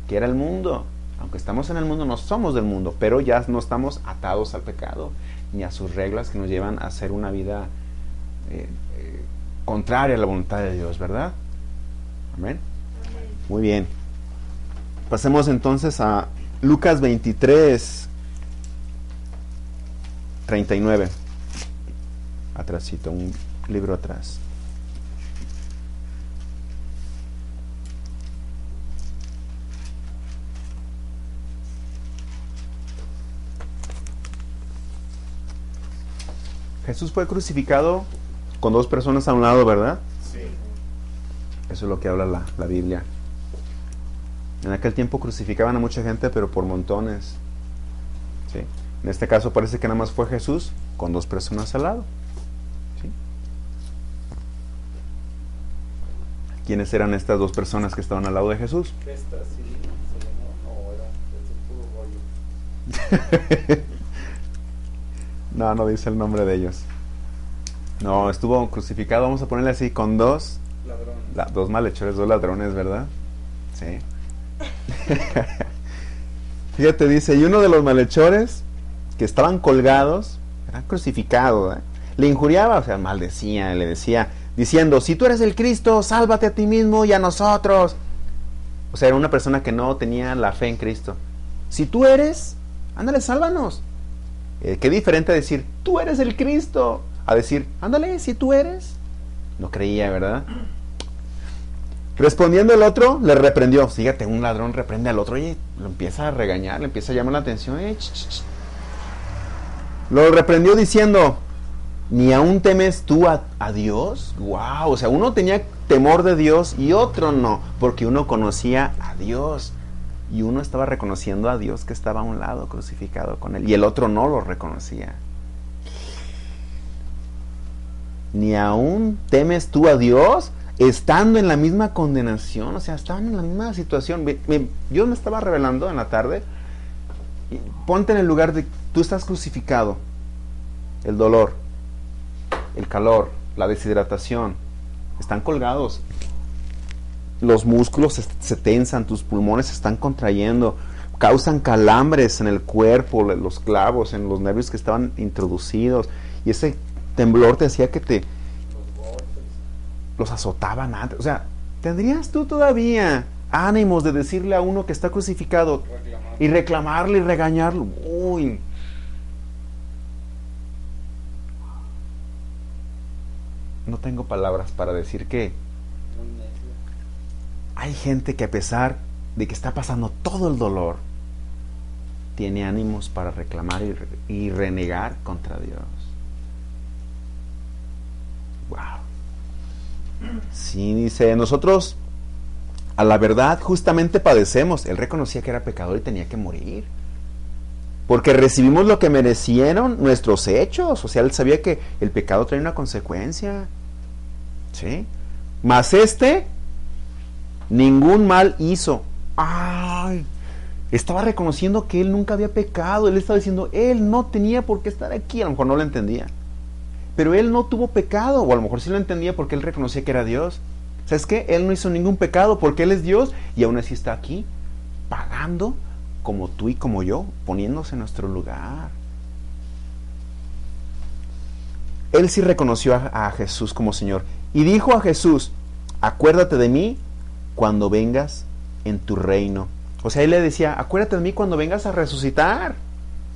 S1: que era el mundo. Aunque estamos en el mundo, no somos del mundo, pero ya no estamos atados al pecado, ni a sus reglas que nos llevan a hacer una vida contraria a la voluntad de Dios, ¿verdad? Amén. Muy bien. Pasemos entonces a Lucas 23, 39. Atrásito, un libro atrás. Jesús fue crucificado con dos personas a un lado, ¿verdad?
S4: Sí.
S1: Eso es lo que habla la Biblia. En aquel tiempo crucificaban a mucha gente, pero por montones. ¿Sí? En este caso parece que nada más fue Jesús con dos personas al lado. ¿Sí? ¿Quiénes eran estas dos personas que estaban al lado de Jesús?
S4: Esta sí se llamó, no, era puro rollo.
S1: No dice el nombre de ellos. No, estuvo crucificado, vamos a ponerle así, con dos
S4: Ladrones.
S1: dos malhechores, dos ladrones, ¿verdad? Sí. Fíjate, dice, y uno de los malhechores que estaban colgados, eran crucificados, le injuriaba, o sea, maldecía, le decía, diciendo, si tú eres el Cristo, sálvate a ti mismo y a nosotros. O sea, era una persona que no tenía la fe en Cristo. Si tú eres, ándale, sálvanos. Qué diferente a decir, tú eres el Cristo, a decir, ándale, si tú eres. No creía, ¿verdad? Respondiendo el otro, le reprendió. Fíjate, un ladrón reprende al otro y lo empieza a regañar, le empieza a llamar la atención. Lo reprendió diciendo, ¿ni aún temes tú a Dios? Wow, o sea, uno tenía temor de Dios y otro no, porque uno conocía a Dios. Y uno estaba reconociendo a Dios que estaba a un lado crucificado con él, y el otro no lo reconocía. ni aún temes tú a Dios, estando en la misma condenación. O sea, estaban en la misma situación. Dios me estaba revelando en la tarde. Ponte en el lugar de, tú estás crucificado. El dolor, el calor, la deshidratación, están colgados. Los músculos se tensan, tus pulmones se están contrayendo, causan calambres en el cuerpo, los clavos en los nervios que estaban introducidos, y ese temblor te hacía que los azotaban antes. O sea, ¿tendrías tú todavía ánimos de decirle a uno que está crucificado y reclamarle y regañarlo? Uy. No tengo palabras para decir que hay gente que, a pesar de que está pasando todo el dolor, tiene ánimos para reclamar y renegar contra Dios. Wow. Sí, dice, nosotros a la verdad justamente padecemos. Él reconocía que era pecador y tenía que morir, porque recibimos lo que merecieron nuestros hechos. O sea, él sabía que el pecado trae una consecuencia. ¿Sí? Mas ningún mal hizo. ¡Ay! Estaba reconociendo que él nunca había pecado. Él estaba diciendo, él no tenía por qué estar aquí. A lo mejor no lo entendía, pero él no tuvo pecado. O a lo mejor sí lo entendía, porque él reconocía que era Dios. ¿Sabes qué? Él no hizo ningún pecado porque él es Dios, y aún así está aquí, pagando como tú y como yo, poniéndose en nuestro lugar. Él sí reconoció a Jesús como Señor, y dijo a Jesús, acuérdate de mí cuando vengas en tu reino. O sea, él le decía, acuérdate de mí cuando vengas a resucitar.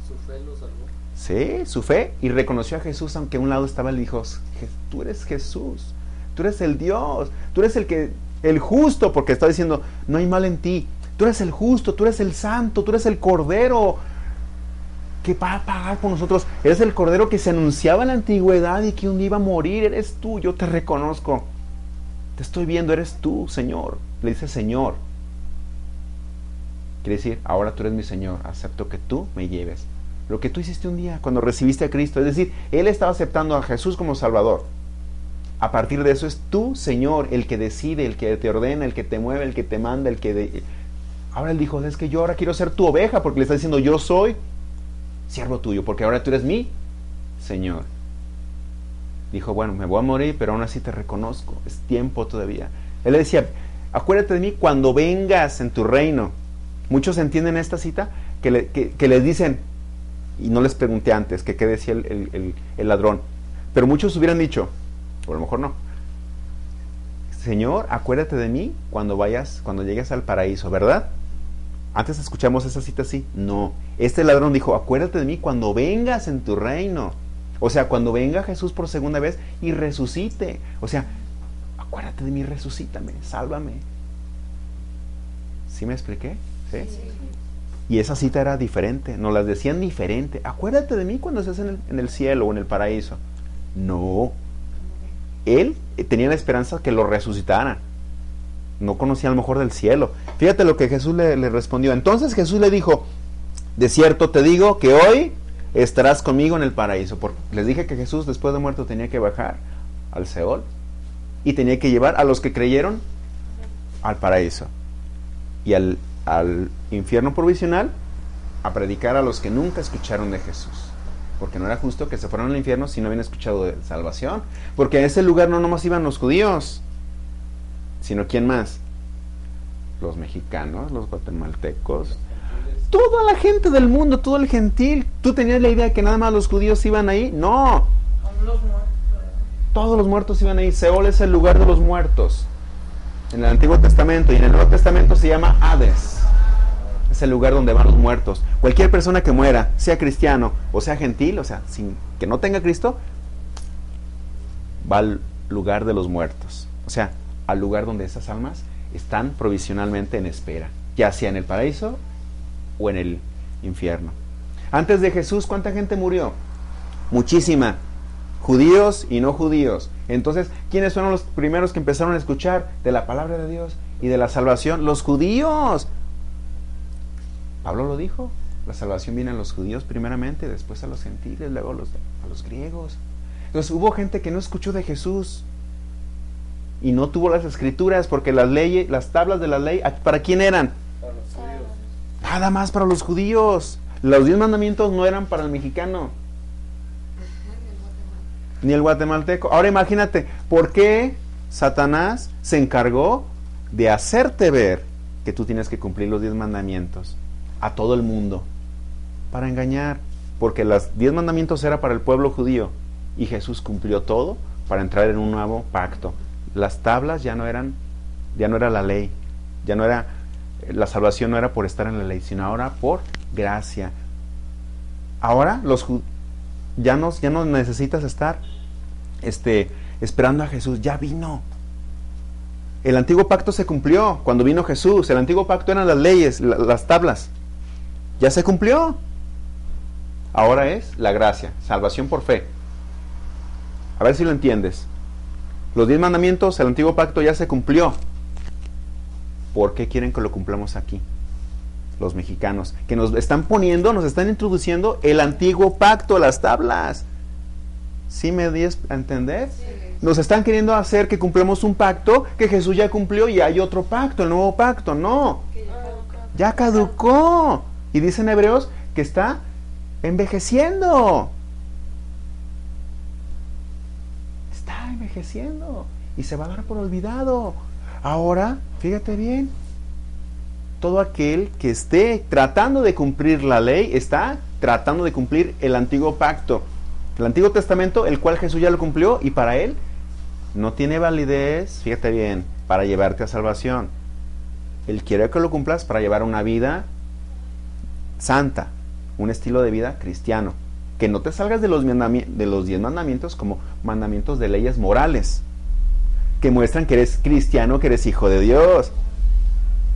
S4: Su fe lo salvó.
S1: Sí, su fe. Y reconoció a Jesús, aunque a un lado estaba, le dijo, tú eres Jesús, tú eres el Dios, tú eres el justo, porque está diciendo, no hay mal en ti. Tú eres el justo, tú eres el santo, tú eres el Cordero que va a pagar por nosotros. Eres el Cordero que se anunciaba en la antigüedad y que un día iba a morir. Eres tú, yo te reconozco. Te estoy viendo, eres tú, Señor. Le dice Señor. Quiere decir, ahora tú eres mi Señor. Acepto que tú me lleves. Lo que tú hiciste un día cuando recibiste a Cristo. Es decir, él estaba aceptando a Jesús como Salvador. A partir de eso es tú, Señor, el que decide, el que te ordena, el que te mueve, el que te manda, el que... Ahora él dijo, es que yo ahora quiero ser tu oveja, porque le está diciendo, yo soy siervo tuyo, porque ahora tú eres mi Señor. Dijo, bueno, me voy a morir, pero aún así te reconozco, es tiempo todavía. Él le decía, acuérdate de mí cuando vengas en tu reino. Muchos entienden esta cita que les dicen, y no les pregunté antes, que qué decía el ladrón, pero muchos hubieran dicho, o a lo mejor no, Señor, acuérdate de mí cuando llegues al paraíso, ¿verdad? Antes escuchamos esa cita así. No, este ladrón dijo, acuérdate de mí cuando vengas en tu reino. O sea, cuando venga Jesús por segunda vez y resucite. O sea, acuérdate de mí, resucítame, sálvame. ¿Sí me expliqué? ¿Sí? Sí. Y esa cita era diferente, nos las decían diferente. Acuérdate de mí cuando estés en el cielo o en el paraíso. No. Él tenía la esperanza que lo resucitaran. No conocía a lo mejor del cielo. Fíjate lo que Jesús le respondió. Entonces Jesús le dijo, de cierto te digo que hoy estarás conmigo en el paraíso. Porque les dije que Jesús después de muerto tenía que bajar al Seol y tenía que llevar a los que creyeron al paraíso y al infierno provisional a predicar a los que nunca escucharon de Jesús. Porque no era justo que se fueran al infierno si no habían escuchado de salvación. Porque a ese lugar no nomás iban los judíos, sino ¿quién más? Los mexicanos, los guatemaltecos, toda la gente del mundo, todo el gentil. ¿Tú tenías la idea de que nada más los judíos iban ahí? No.
S2: Aún los muertos.
S1: Todos los muertos iban ahí. Seol es el lugar de los muertos en el Antiguo Testamento, y en el Nuevo Testamento se llama Hades. Es el lugar donde van los muertos. Cualquier persona que muera, sea cristiano o sea gentil, o sea, sin que no tenga Cristo, va al lugar de los muertos. O sea, al lugar donde esas almas están provisionalmente en espera, ya sea en el paraíso o en el infierno. Antes de Jesús, ¿cuánta gente murió? Muchísima. Judíos y no judíos. Entonces, ¿quiénes fueron los primeros que empezaron a escuchar de la palabra de Dios y de la salvación? Los judíos. Pablo lo dijo, la salvación viene a los judíos primeramente, después a los gentiles, luego a los griegos. Entonces hubo gente que no escuchó de Jesús y no tuvo las escrituras, porque las leyes, las tablas de la ley, ¿para quién eran?
S4: Para los judíos.
S1: Nada más para los judíos. Los 10 mandamientos no eran para el mexicano ni el guatemalteco. Ahora imagínate, ¿por qué Satanás se encargó de hacerte ver que tú tienes que cumplir los 10 mandamientos a todo el mundo? Para engañar, porque los 10 mandamientos era para el pueblo judío y Jesús cumplió todo para entrar en un nuevo pacto. Las tablas ya no era la ley, ya no era, la salvación no era por estar en la ley, sino ahora por gracia. Ahora ya no necesitas estar esperando a Jesús, ya vino. El antiguo pacto se cumplió cuando vino Jesús. El antiguo pacto eran las leyes, las tablas. Ya se cumplió. Ahora es la gracia, salvación por fe. A ver si lo entiendes. Los 10 mandamientos, el antiguo pacto ya se cumplió. ¿Por qué quieren que lo cumplamos aquí? Los mexicanos, que nos están introduciendo el antiguo pacto, las tablas. ¿Sí me dices a entender? Sí. Nos están queriendo hacer que cumplamos un pacto que Jesús ya cumplió y hay otro pacto, el nuevo pacto. No, ya caducó. Y dicen Hebreos que está envejeciendo. Está envejeciendo y se va a dar por olvidado. Ahora, fíjate bien, todo aquel que esté tratando de cumplir la ley está tratando de cumplir el antiguo pacto, el Antiguo Testamento, el cual Jesús ya lo cumplió y para él no tiene validez, fíjate bien, para llevarte a salvación. Él quiere que lo cumplas para llevar una vida santa, un estilo de vida cristiano, que no te salgas de los 10 mandamientos como mandamientos de leyes morales, que muestran que eres cristiano, que eres hijo de Dios.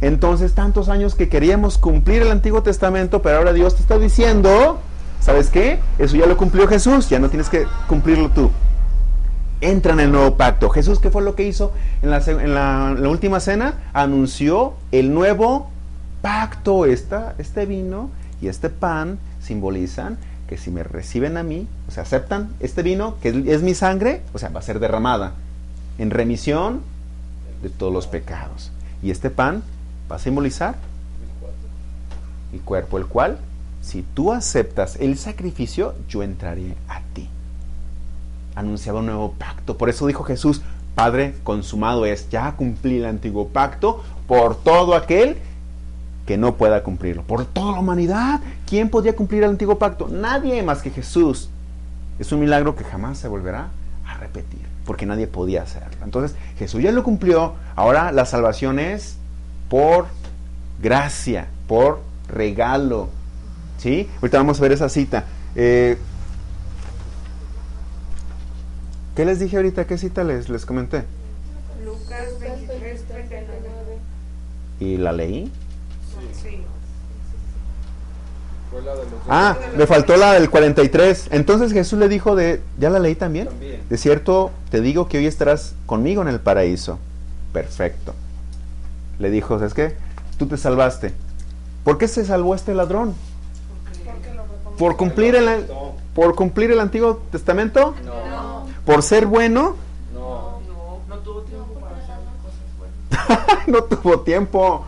S1: Entonces, tantos años que queríamos cumplir el Antiguo Testamento, pero ahora Dios te está diciendo, ¿sabes qué? Eso ya lo cumplió Jesús, ya no tienes que cumplirlo tú. Entra en el nuevo pacto. Jesús, ¿qué fue lo que hizo en la última cena? Anunció el nuevo pacto. Este vino y este pan simbolizan que si me reciben a mí, o sea, aceptan este vino, que es mi sangre, o sea, va a ser derramada en remisión de todos los pecados. Y este pan va a simbolizar el cuerpo, el cual, si tú aceptas el sacrificio, yo entraré a ti. Anunciaba un nuevo pacto. Por eso dijo Jesús, Padre, consumado es. Ya cumplí el antiguo pacto por todo aquel que no pueda cumplirlo. Por toda la humanidad. ¿Quién podía cumplir el antiguo pacto? Nadie más que Jesús. Es un milagro que jamás se volverá a repetir, porque nadie podía hacerlo. Entonces, Jesús ya lo cumplió. Ahora la salvación es por gracia, por regalo. ¿Sí? Ahorita vamos a ver esa cita. ¿Qué les dije ahorita? ¿Qué cita les comenté?
S3: Lucas 23, 39.
S1: ¿Y la leí?
S3: Sí.
S4: Fue la de los
S1: Me faltó la del 43. Entonces Jesús le dijo ¿ya la leí también?
S4: También.
S1: De cierto, te digo que hoy estarás conmigo en el paraíso. Perfecto. Le dijo, ¿sabes qué? Tú te salvaste. ¿Por qué se salvó este ladrón?
S3: Porque lo reconozco.
S1: ¿Por cumplir el Antiguo Testamento?
S4: No,
S1: ¿Por ser bueno?
S4: no.
S2: No tuvo tiempo para hacer cosas buenas.
S1: No tuvo tiempo.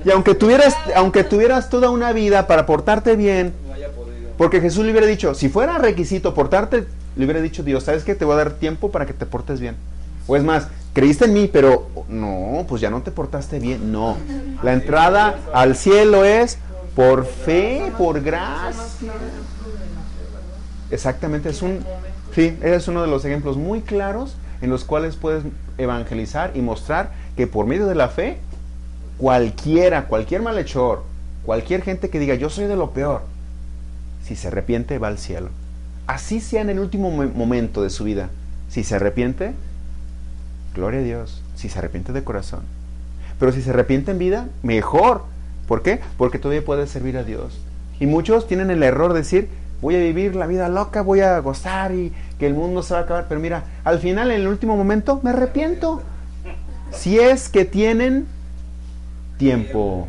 S1: Y aunque tuvieras toda una vida para portarte bien,
S4: No haya podido.
S1: porque Jesús le hubiera dicho, si fuera requisito portarte, le hubiera dicho Dios, ¿sabes qué? Te voy a dar tiempo para que te portes bien. O es más, creíste en mí, pero no, pues ya no te portaste bien. No, la entrada al cielo es por fe, por gracia. Exactamente, es uno de los ejemplos muy claros en los cuales puedes evangelizar y mostrar que por medio de la fe, cualquier malhechor, cualquier gente que diga yo soy de lo peor, si se arrepiente va al cielo. Así sea en el último momento de su vida, si se arrepiente, gloria a Dios, si se arrepiente de corazón. Pero si se arrepiente en vida, mejor. ¿Por qué? Porque todavía puede servir a Dios. Y muchos tienen el error de decir, voy a vivir la vida loca, voy a gozar y que el mundo se va a acabar. Pero mira, al final, en el último momento, me arrepiento. Si es que tienen tiempo.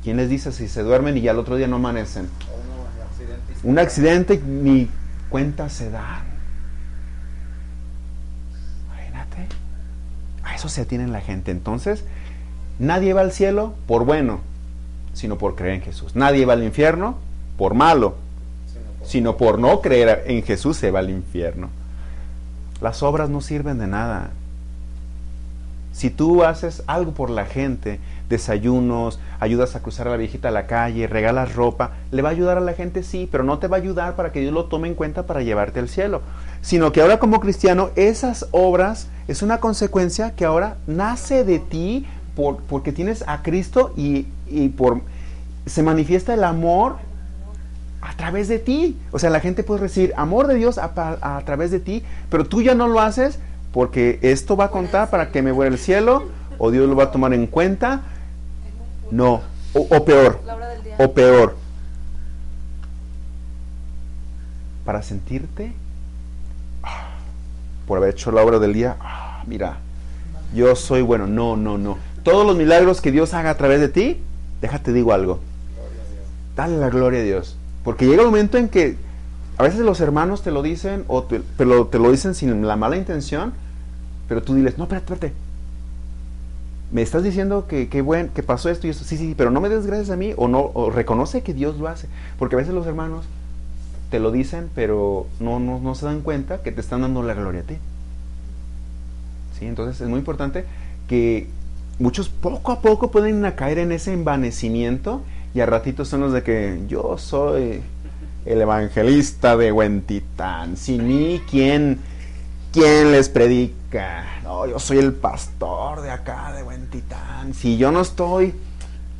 S1: ¿Quién les dice si se duermen y ya al otro día no amanecen?
S4: Un accidente.
S1: Un accidente ni cuenta se dan. Eso se atiene en la gente. Entonces, nadie va al cielo por bueno, sino por creer en Jesús. Nadie va al infierno por malo, sino por no creer en Jesús se va al infierno. Las obras no sirven de nada. Si tú haces algo por la gente, desayunos, ayudas a cruzar a la viejita a la calle, regalas ropa, le va a ayudar a la gente, sí, pero no te va a ayudar para que Dios lo tome en cuenta para llevarte al cielo. Sino que ahora como cristiano, esas obras es una consecuencia que ahora nace de ti porque tienes a Cristo y se manifiesta el amor a través de ti. O sea, la gente puede recibir amor de Dios a través de ti, pero tú ya no lo haces porque esto va a contar para que me vaya al cielo, o Dios lo va a tomar en cuenta. No, o peor, para sentirte por haber hecho la obra del día, mira, yo soy bueno. No. Todos los milagros que Dios haga a través de ti, déjate digo algo, dale la gloria a Dios, porque llega el momento en que a veces los hermanos te lo dicen, pero te lo dicen sin la mala intención, pero tú diles, no, espérate, me estás diciendo que pasó esto y esto, sí, pero no me des gracias a mí, o reconoce que Dios lo hace, porque a veces los hermanos te lo dicen, pero no se dan cuenta que te están dando la gloria a ti. ¿Sí? Entonces es muy importante que muchos poco a poco pueden caer en ese envanecimiento, y a ratitos son los de que yo soy el evangelista de Huentitán, sin mí, ¿quién les predica? No, yo soy el pastor de acá de Huentitán, si yo no estoy,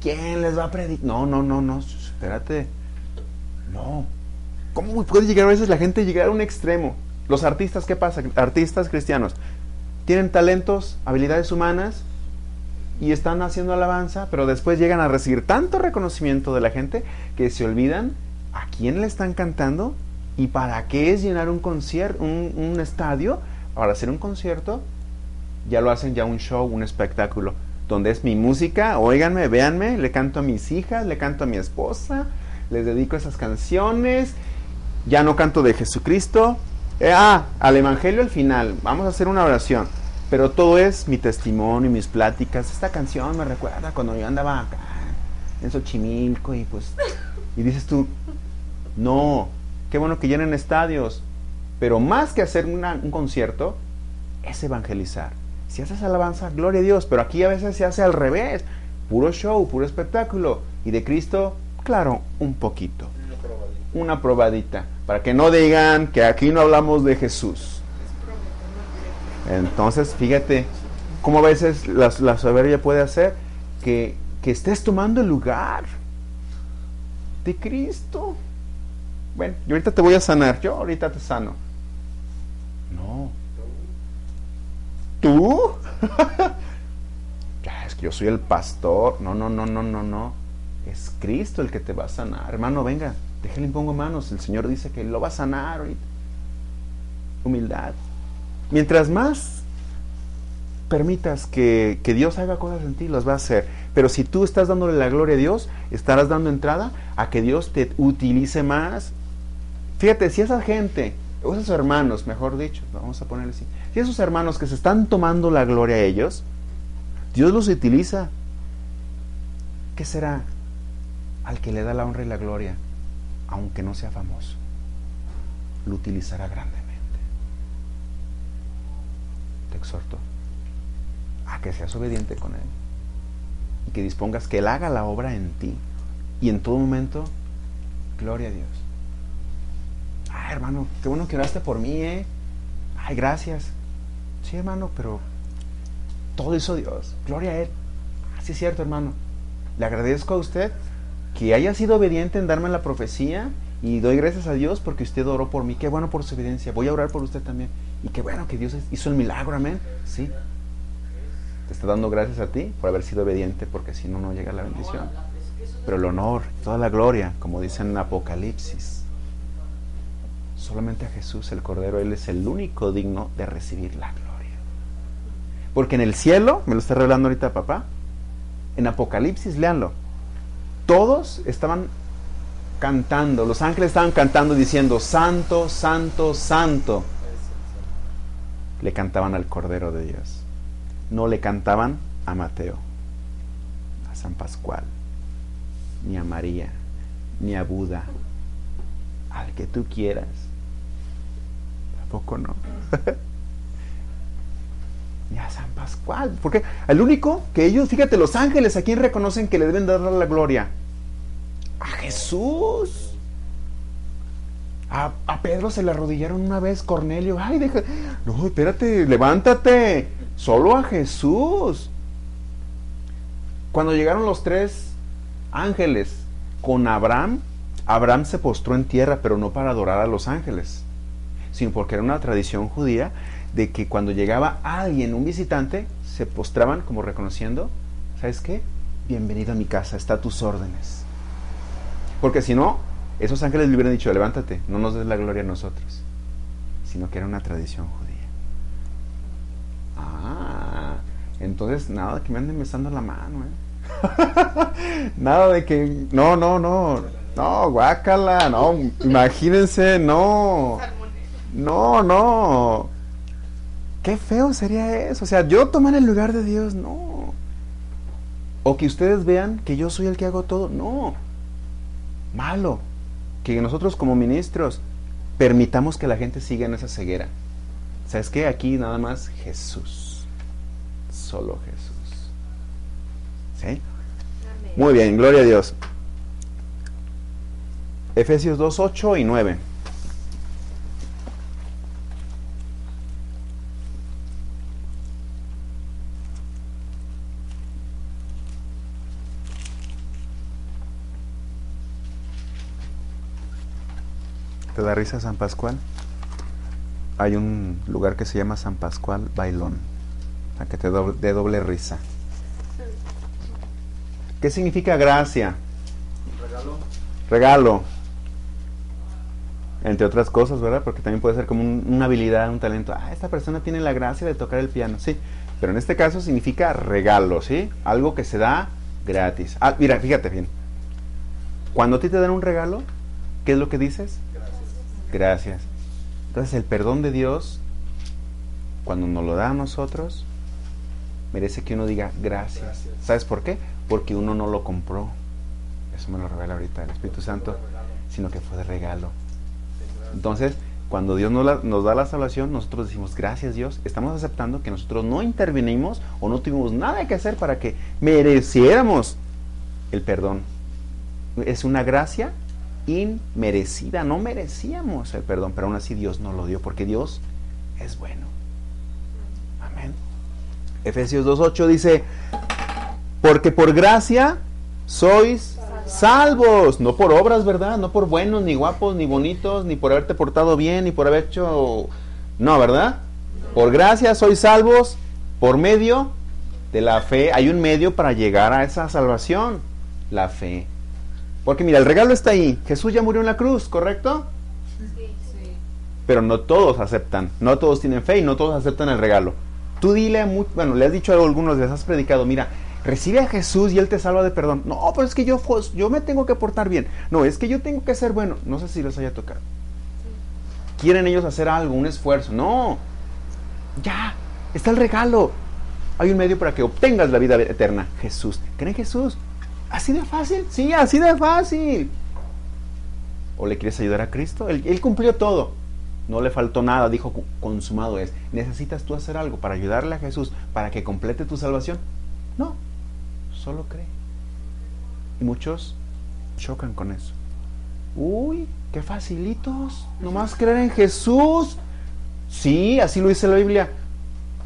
S1: ¿quién les va a predicar? No, espérate, no. ¿Cómo puede llegar a veces la gente llegar a un extremo? Los artistas, ¿qué pasa? Artistas cristianos tienen talentos, habilidades humanas y están haciendo alabanza, pero después llegan a recibir tanto reconocimiento de la gente que se olvidan a quién le están cantando y para qué es llenar un concierto, un estadio. Para hacer un concierto ya lo hacen ya un show, un espectáculo, donde es mi música, óiganme, véanme, le canto a mis hijas, le canto a mi esposa, les dedico esas canciones, ya no canto de Jesucristo, al evangelio al final, vamos a hacer una oración, pero todo es mi testimonio y mis pláticas. Esta canción me recuerda cuando yo andaba acá en Xochimilco y dices tú, no, qué bueno que llenen estadios, pero más que hacer un concierto es evangelizar. Si haces alabanza, gloria a Dios, pero aquí a veces se hace al revés, puro show, puro espectáculo, y de Cristo, claro, un poquito, una probadita, para que no digan que aquí no hablamos de Jesús. Entonces, fíjate cómo a veces la soberbia puede hacer que estés tomando el lugar de Cristo. Bueno, yo ahorita te voy a sanar, yo ahorita te sano. No. ¿Tú? Ya, es que yo soy el pastor. No. Es Cristo el que te va a sanar. Hermano, venga, déjale impongo manos. El Señor dice que lo va a sanar ahorita. Humildad. Mientras más permitas que Dios haga cosas en ti, las va a hacer. Pero si tú estás dándole la gloria a Dios, estarás dando entrada a que Dios te utilice más. Fíjate, si esa gente, o esos hermanos, mejor dicho, vamos a ponerle así, si esos hermanos que se están tomando la gloria a ellos, Dios los utiliza, ¿qué será al que le da la honra y la gloria, aunque no sea famoso? Lo utilizará grandemente. Te exhorto a que seas obediente con Él y que dispongas que Él haga la obra en ti, y en todo momento, gloria a Dios. Ay, hermano, qué bueno que oraste por mí, Ay, gracias. Sí, hermano, pero todo hizo Dios, gloria a Él. Sí, es cierto, hermano, le agradezco a usted que haya sido obediente en darme la profecía, y doy gracias a Dios porque usted oró por mí. Qué bueno por su obediencia, voy a orar por usted también, y qué bueno que Dios hizo el milagro, amén. Sí, te está dando gracias a ti por haber sido obediente, porque si no, no llega la bendición. Pero el honor, toda la gloria, como dice en Apocalipsis, solamente a Jesús, el Cordero. Él es el único digno de recibir la gloria. Porque en el cielo, me lo está revelando ahorita papá, en Apocalipsis, léanlo, todos estaban cantando, los ángeles estaban cantando diciendo, santo, santo, santo. Le cantaban al Cordero de Dios. no le cantaban a Mateo, a San Pascual, ni a María, ni a Buda, al que tú quieras. Tampoco no. Ni a San Pascual. Porque el único que ellos, fíjate, los ángeles, ¿a quién reconocen que le deben dar la gloria? A Jesús. A Pedro se le arrodillaron una vez, Cornelio. Ay, deja. No, espérate, levántate. Solo a Jesús. Cuando llegaron los 3 ángeles con Abraham, Abraham se postró en tierra, pero no para adorar a los ángeles, sino porque era una tradición judía de que cuando llegaba alguien, un visitante, se postraban como reconociendo, ¿sabes qué? Bienvenido a mi casa, está a tus órdenes. Porque si no, esos ángeles le hubieran dicho, levántate, no nos des la gloria a nosotros, sino que era una tradición judía. Entonces nada de que me anden besando la mano, nada de que, no, guácala, no, imagínense, no, qué feo sería eso. O sea, yo tomar el lugar de Dios, no. O que ustedes vean que yo soy el que hago todo, no. Malo. Que nosotros como ministros permitamos que la gente siga en esa ceguera. ¿Sabes qué? Aquí nada más Jesús. Solo Jesús. ¿Sí? Amén. Muy bien, gloria a Dios. Efesios 2, 8 y 9. ¿Te da risa San Pascual? Hay un lugar que se llama San Pascual Bailón, para que te dé doble risa. ¿Qué significa gracia? Regalo. Entre otras cosas, ¿verdad? Porque también puede ser como una habilidad, un talento. Esta persona tiene la gracia de tocar el piano. Sí, pero en este caso significa regalo, ¿sí? Algo que se da gratis. Mira, fíjate bien. Cuando a ti te dan un regalo, ¿qué es lo que dices? Gracias. Entonces el perdón de Dios, cuando nos lo da a nosotros, merece que uno diga gracias. ¿Sabes por qué? Porque uno no lo compró. Eso me lo revela ahorita el Espíritu Santo, sino que fue de regalo. Entonces, cuando Dios nos da la salvación, nosotros decimos gracias Dios. Estamos aceptando que nosotros no intervenimos o no tuvimos nada que hacer para que mereciéramos el perdón. Es una gracia inmerecida, no merecíamos el perdón, pero aún así Dios nos lo dio, porque Dios es bueno. Amén. Efesios 2:8 dice, porque por gracia sois salvos, no por obras, ¿verdad? No por buenos, ni guapos, ni bonitos, ni por haberte portado bien, ni por haber hecho... No, ¿verdad? Por gracia sois salvos por medio de la fe. Hay un medio para llegar a esa salvación, la fe. Porque mira, el regalo está ahí. Jesús ya murió en la cruz, ¿correcto?
S3: Sí.
S1: Pero no todos aceptan, no todos tienen fe y no todos aceptan el regalo. Tú dile, le has dicho a algunos, les has predicado, mira, recibe a Jesús y Él te salva de perdón. No, pero es que yo me tengo que portar bien. No, es que yo tengo que ser bueno. No sé si les haya tocado. Quieren ellos hacer algo, un esfuerzo. No, ya, está el regalo. Hay un medio para que obtengas la vida eterna. Jesús. ¿Creen en Jesús? ¿Así de fácil? Sí, así de fácil. ¿O le quieres ayudar a Cristo? Él cumplió todo. No le faltó nada, dijo, consumado es. ¿Necesitas tú hacer algo para ayudarle a Jesús para que complete tu salvación? No, solo cree. Y muchos chocan con eso. Uy, qué facilitos. Nomás creer en Jesús. Sí, así lo dice la Biblia.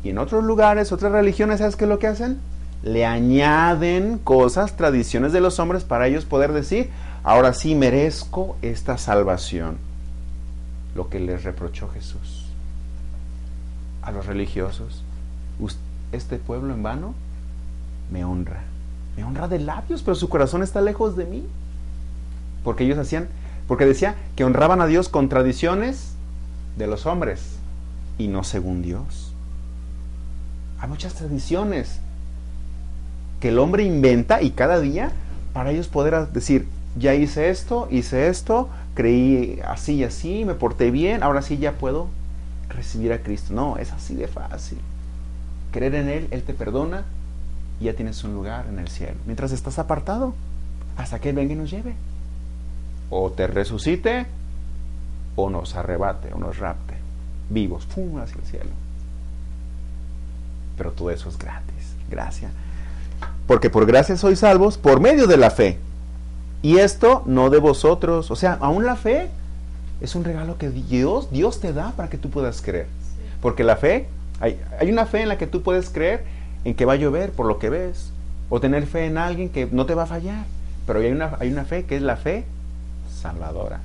S1: Y en otros lugares, otras religiones, ¿sabes qué es lo que hacen? Le añaden cosas, tradiciones de los hombres para ellos poder decir, ahora sí merezco esta salvación. Lo que les reprochó Jesús a los religiosos. Este pueblo en vano me honra de labios, pero su corazón está lejos de mí. Porque ellos porque decía que honraban a Dios con tradiciones de los hombres y no según Dios. Hay muchas tradiciones que el hombre inventa y cada día para ellos poder decir, ya hice esto, creí así y así, me porté bien, ahora sí ya puedo recibir a Cristo. No, es así de fácil. creer en Él, Él te perdona y ya tienes un lugar en el cielo. Mientras estás apartado, hasta que Él venga y nos lleve. O te resucite, o nos arrebate, o nos rapte, vivos, ¡pum!, hacia el cielo. Pero todo eso es gratis, gracia. Porque por gracia sois salvos por medio de la fe. Y esto no de vosotros. O sea, aún la fe es un regalo que Dios te da para que tú puedas creer. Porque la fe, hay una fe en la que tú puedes creer en que va a llover por lo que ves. O tener fe en alguien que no te va a fallar. Pero hay una fe que es la fe salvadora.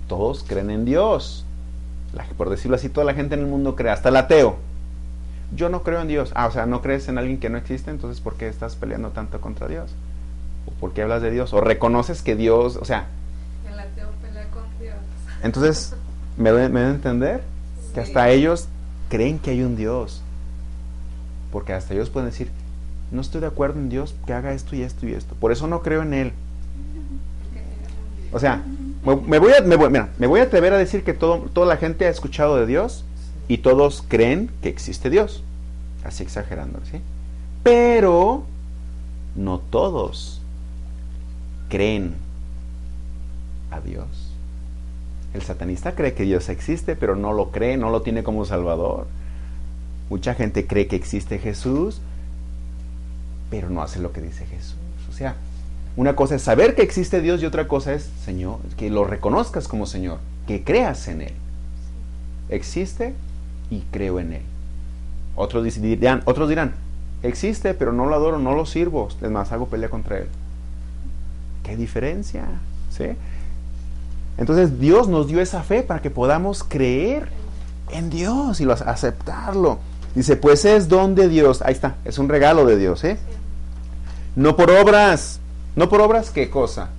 S1: Todos creen en Dios. Por decirlo así, toda la gente en el mundo cree, hasta el ateo. Yo no creo en Dios. O sea, no crees en alguien que no existe, entonces ¿por qué estás peleando tanto contra Dios? ¿O por qué hablas de Dios? ¿O reconoces que Dios, o sea...
S3: El ateo pelea con Dios.
S1: Entonces, ¿me deben entender? Que hasta ellos creen que hay un Dios. Porque hasta ellos pueden decir, no estoy de acuerdo en Dios que haga esto y esto y esto. Por eso no creo en Él. O sea, me voy a atrever a decir que toda la gente ha escuchado de Dios y todos creen que existe Dios. Así exagerando, ¿sí? Pero no todos creen a Dios. El satanista cree que Dios existe, pero no lo cree, no lo tiene como Salvador. Mucha gente cree que existe Jesús, pero no hace lo que dice Jesús. O sea, una cosa es saber que existe Dios y otra cosa es, Señor, que lo reconozcas como Señor, que creas en Él. Existe y creo en Él. Otros dirán, existe, pero no lo adoro, no lo sirvo, es más, hago pelea contra Él. ¿Qué diferencia? ¿Sí? Entonces Dios nos dio esa fe para que podamos creer en Dios y aceptarlo. Dice, pues es don de Dios. Ahí está, es un regalo de Dios, ¿eh? No por obras. ¿No por obras qué cosa?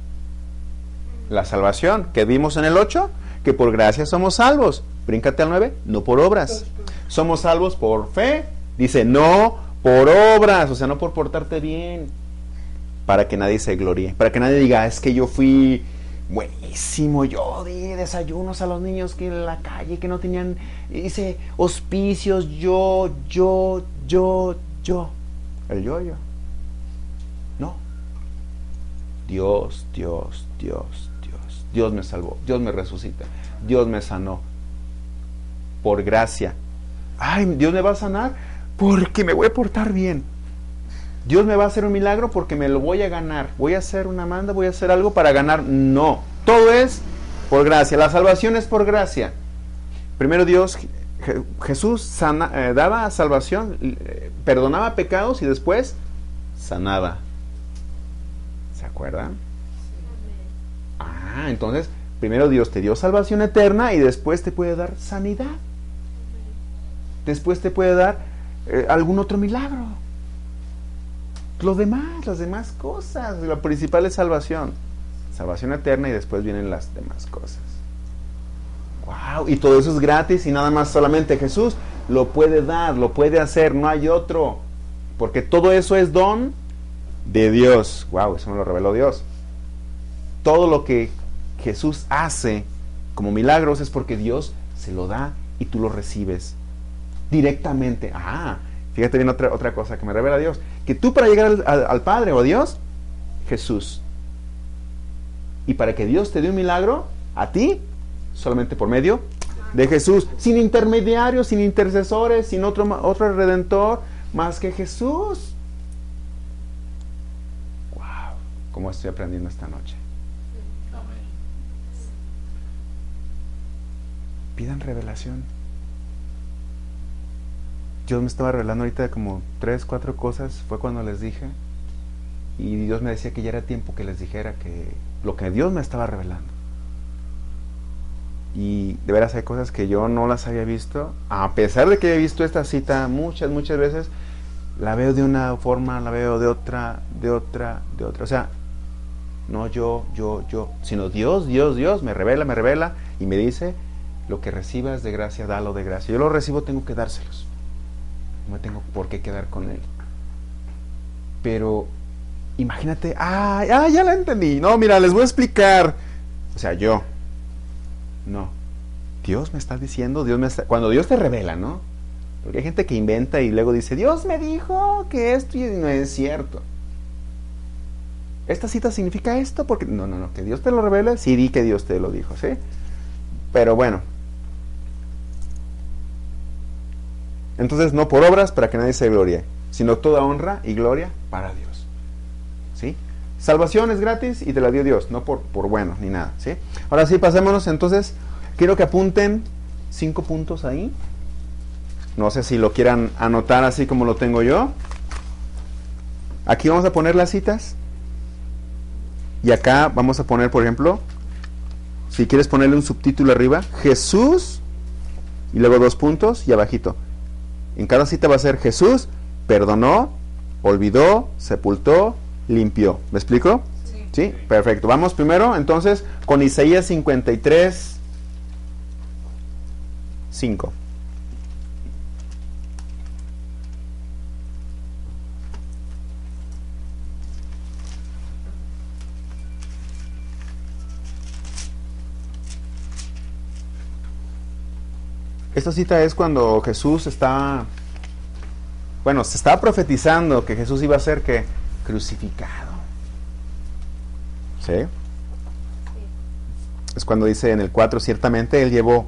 S1: La salvación, que vimos en el 8, que por gracia somos salvos. Bríncate al 9, no por obras. Somos salvos por fe. Dice, no por obras, o sea, no por portarte bien. Para que nadie se gloríe, para que nadie diga, es que yo fui buenísimo, yo di desayunos a los niños que en la calle, que no tenían, hice hospicios, yo. El yo. No. Dios me salvó, Dios me resucita, Dios me sanó. Por gracia. Ay, Dios me va a sanar porque me voy a portar bien. Dios me va a hacer un milagro porque me lo voy a ganar. Voy a hacer una manda, voy a hacer algo para ganar. No, todo es por gracia. La salvación es por gracia. Primero Jesús daba salvación, perdonaba pecados y después sanaba. ¿Se acuerdan? Entonces, primero Dios te dio salvación eterna y después te puede dar sanidad. Después te puede dar algún otro milagro. Las demás cosas. Lo principal es salvación. Salvación eterna y después vienen las demás cosas. ¡Wow! Y todo eso es gratis y nada más solamente Jesús lo puede dar, lo puede hacer, no hay otro. Porque todo eso es don de Dios. ¡Wow! Eso me lo reveló Dios. Todo lo que Jesús hace como milagros es porque Dios se lo da y tú lo recibes directamente. Fíjate bien otra cosa que me revela Dios. Que tú para llegar al Padre o a Dios, Jesús. Y para que Dios te dé un milagro, a ti, solamente por medio de Jesús. Sin intermediarios, sin intercesores, sin otro redentor, más que Jesús. ¡Wow! ¿Cómo estoy aprendiendo esta noche? Pidan revelación. Dios me estaba revelando ahorita como 3, 4 cosas. Fue cuando les dije. Y Dios me decía que ya era tiempo que les dijera que lo que Dios me estaba revelando. Y de veras hay cosas que yo no las había visto. A pesar de que he visto esta cita muchas veces, la veo de una forma, la veo de otra. O sea, no yo, sino Dios me revela y me dice, lo que recibas de gracia, dalo de gracia. Yo lo recibo, tengo que dárselos. No me tengo por qué quedar con él. Pero imagínate, ya la entendí. No, mira, les voy a explicar. O sea, no. Dios me está diciendo, cuando Dios te revela, ¿no? Porque hay gente que inventa y luego dice, Dios me dijo que esto, y no es cierto. ¿Esta cita significa esto? Porque no, que Dios te lo revele, sí di que Dios te lo dijo, ¿sí? Pero bueno. Entonces, no por obras para que nadie se glorie, sino toda honra y gloria para Dios, ¿sí? Salvación es gratis y te la dio Dios, no por bueno ni nada, ¿sí? Ahora sí, pasémonos. Entonces, quiero que apunten 5 puntos ahí. No sé si lo quieran anotar así como lo tengo yo. Aquí vamos a poner las citas. Y acá vamos a poner, por ejemplo, si quieres ponerle un subtítulo arriba, Jesús, y luego 2 puntos y abajito. En cada cita va a ser Jesús perdonó, olvidó, sepultó, limpió. ¿Me explico?
S3: Sí.
S1: ¿Sí? Perfecto. Vamos primero, entonces, con Isaías 53, 5. Esta cita es cuando Jesús está, bueno, se estaba profetizando que Jesús iba a ser que crucificado. ¿Sí? Es cuando dice en el 4, ciertamente Él llevó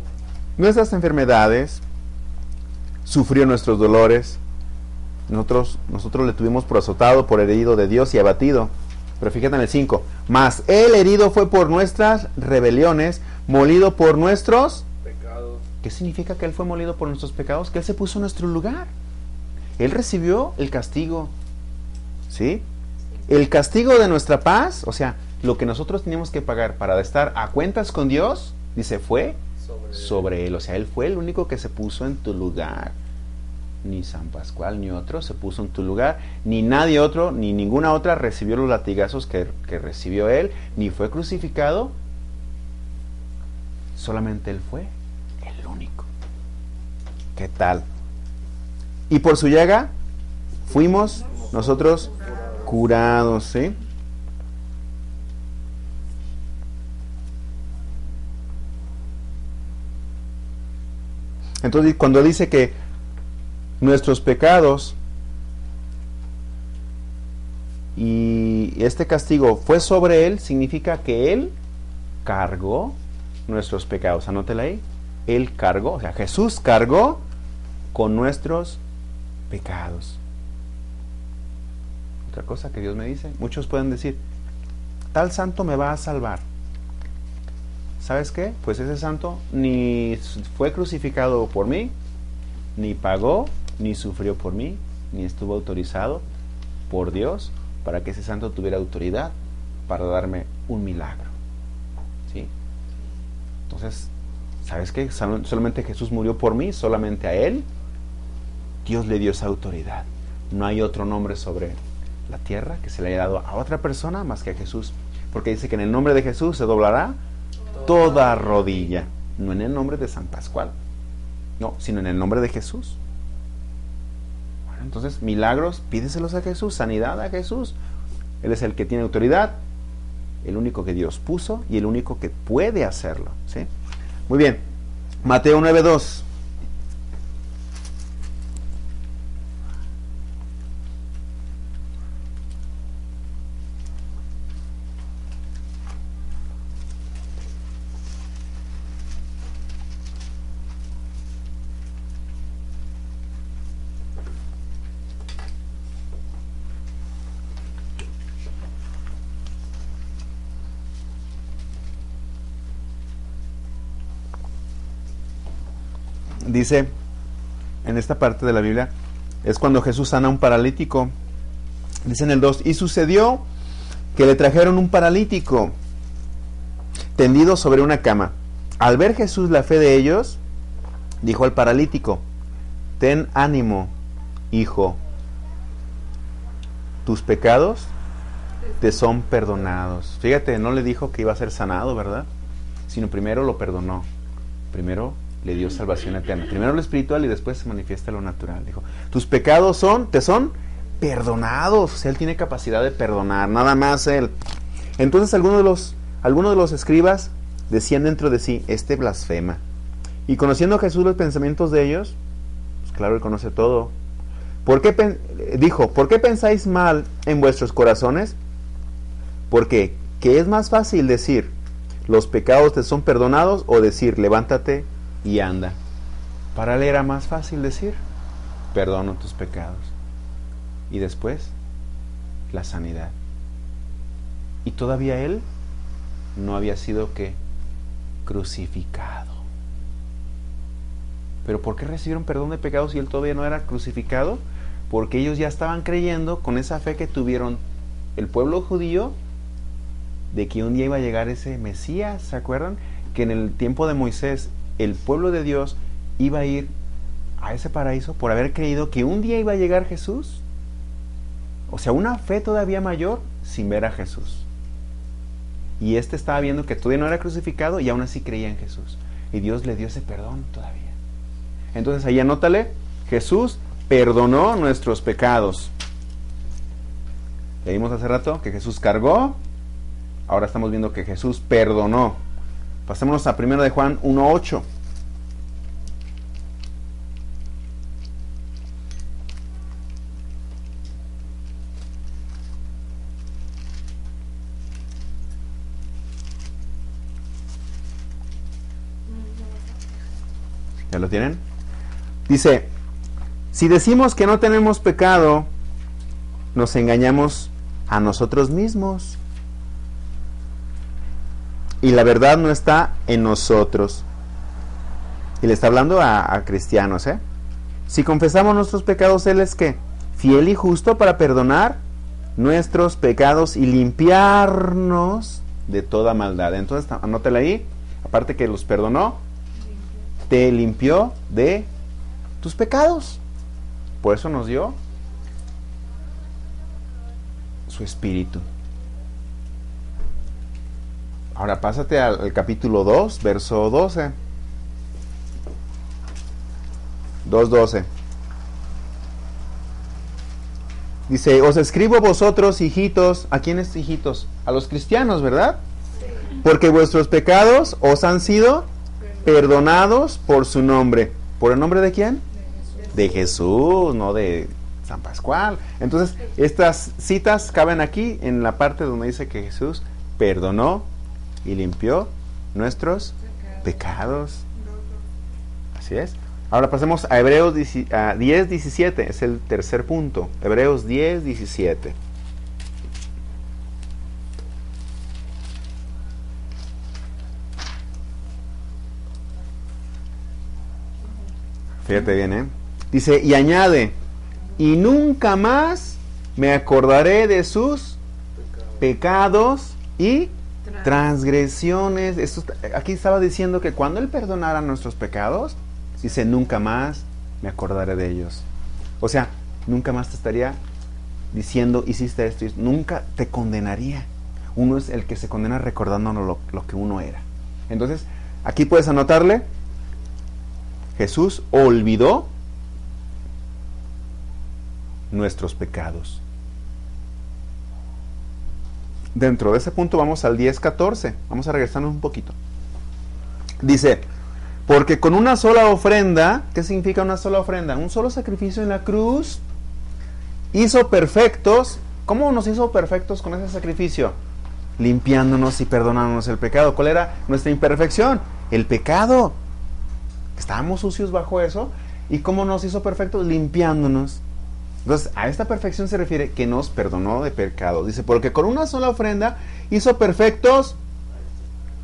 S1: nuestras enfermedades, sufrió nuestros dolores, nosotros le tuvimos por azotado, por herido de Dios y abatido. Pero fíjate en el 5, mas Él herido fue por nuestras rebeliones, molido por nuestros
S4: pecados.
S1: ¿Qué significa que Él fue molido por nuestros pecados? Que Él se puso en nuestro lugar. Él recibió el castigo. ¿Sí? El castigo de nuestra paz, o sea, lo que nosotros teníamos que pagar para estar a cuentas con Dios, dice, fue sobre Él. O sea, Él fue el único que se puso en tu lugar. Ni San Pascual ni otro se puso en tu lugar. Ni nadie otro, ni ninguna otra recibió los latigazos que recibió Él. Ni fue crucificado. Solamente Él fue el único. ¿Qué tal? Y por su llaga fuimos nosotros curados, ¿sí? Entonces, cuando dice que nuestros pecados y este castigo fue sobre Él, significa que Él cargó nuestros pecados. Anótela ahí. Él cargó, o sea, Jesús cargó con nuestros pecados. Otra cosa que Dios me dice, muchos pueden decir, tal santo me va a salvar. ¿Sabes qué? Pues ese santo ni fue crucificado por mí, ni pagó, ni sufrió por mí, ni estuvo autorizado por Dios para que ese santo tuviera autoridad para darme un milagro. ¿Sí? Entonces, ¿sabes qué? Solamente Jesús murió por mí, solamente a Él Dios le dio esa autoridad. No hay otro nombre sobre la tierra que se le haya dado a otra persona más que a Jesús. Porque dice que en el nombre de Jesús se doblará toda rodilla. No en el nombre de San Pascual. No, sino en el nombre de Jesús. Bueno, entonces, milagros, pídeselos a Jesús. Sanidad a Jesús. Él es el que tiene autoridad. El único que Dios puso y el único que puede hacerlo. ¿Sí? Muy bien. Mateo 9:2. Dice en esta parte de la Biblia, es cuando Jesús sana a un paralítico. Dice en el 2, y sucedió que le trajeron un paralítico tendido sobre una cama. Al ver Jesús la fe de ellos, dijo al paralítico, ten ánimo, hijo, tus pecados te son perdonados. Fíjate, no le dijo que iba a ser sanado, ¿verdad? Sino primero lo perdonó. Primero le dio salvación eterna. Primero lo espiritual y después se manifiesta lo natural. Dijo, tus pecados te son perdonados. O sea, Él tiene capacidad de perdonar, nada más Él. Entonces algunos de los escribas decían dentro de sí, este blasfema. Y conociendo Jesús los pensamientos de ellos, pues Claro, Él conoce todo. Dijo, ¿por qué pensáis mal en vuestros corazones? Porque, ¿qué es más fácil decir, los pecados te son perdonados, o decir, levántate y anda? Para Él era más fácil decir, perdono tus pecados. Y después, la sanidad. Y todavía Él no había sido, ¿qué? Crucificado. ¿Pero por qué recibieron perdón de pecados si Él todavía no era crucificado? Porque ellos ya estaban creyendo, con esa fe que tuvieron el pueblo judío, de que un día iba a llegar ese Mesías. ¿Se acuerdan? Que en el tiempo de Moisés, el pueblo de Dios iba a ir a ese paraíso por haber creído que un día iba a llegar Jesús. O sea, una fe todavía mayor sin ver a Jesús. Y estaba viendo que todavía no era crucificado y aún así creía en Jesús. Y Dios le dio ese perdón todavía. Entonces ahí anótale, Jesús perdonó nuestros pecados. Leímos hace rato que Jesús cargó. Ahora estamos viendo que Jesús perdonó. Pasémonos a 1 de Juan 1:8. ¿Ya lo tienen? Dice, si decimos que no tenemos pecado, nos engañamos a nosotros mismos. Y la verdad no está en nosotros. Y le está hablando a cristianos, ¿eh? Si confesamos nuestros pecados, Él es ¿qué? Fiel y justo para perdonar nuestros pecados y limpiarnos de toda maldad. Entonces, anótela ahí. Aparte que los perdonó, te limpió de tus pecados. Por eso nos dio su Espíritu. Ahora pásate al capítulo 2, verso 12. 2:12. Dice, os escribo vosotros, hijitos. ¿A quiénes hijitos? A los cristianos, ¿verdad? Sí. Porque vuestros pecados os han sido perdonados por su nombre. ¿Por el nombre de quién? De Jesús, no de San Pascual. Entonces, estas citas caben aquí en la parte donde dice que Jesús perdonó y limpió nuestros pecados. Así es. Ahora pasemos a Hebreos 10:17. Es el tercer punto. Hebreos 10:17. Fíjate bien, ¿eh? Dice, y añade, y nunca más me acordaré de sus pecados y transgresiones. Aquí estaba diciendo que cuando Él perdonara nuestros pecados, dice, nunca más me acordaré de ellos. O sea, nunca más te estaría diciendo, hiciste esto, nunca te condenaría. Uno es el que se condena recordándonos lo que uno era. Entonces, aquí puedes anotarle, Jesús olvidó nuestros pecados. Dentro de ese punto vamos al 10:14. Vamos a regresarnos un poquito. Dice, porque con una sola ofrenda, ¿qué significa una sola ofrenda? Un solo sacrificio en la cruz, hizo perfectos. ¿Cómo nos hizo perfectos con ese sacrificio? Limpiándonos y perdonándonos el pecado. ¿Cuál era nuestra imperfección? El pecado. Estábamos sucios bajo eso. ¿Y cómo nos hizo perfectos? Limpiándonos. Entonces, a esta perfección se refiere que nos perdonó de pecados. Dice, porque con una sola ofrenda hizo perfectos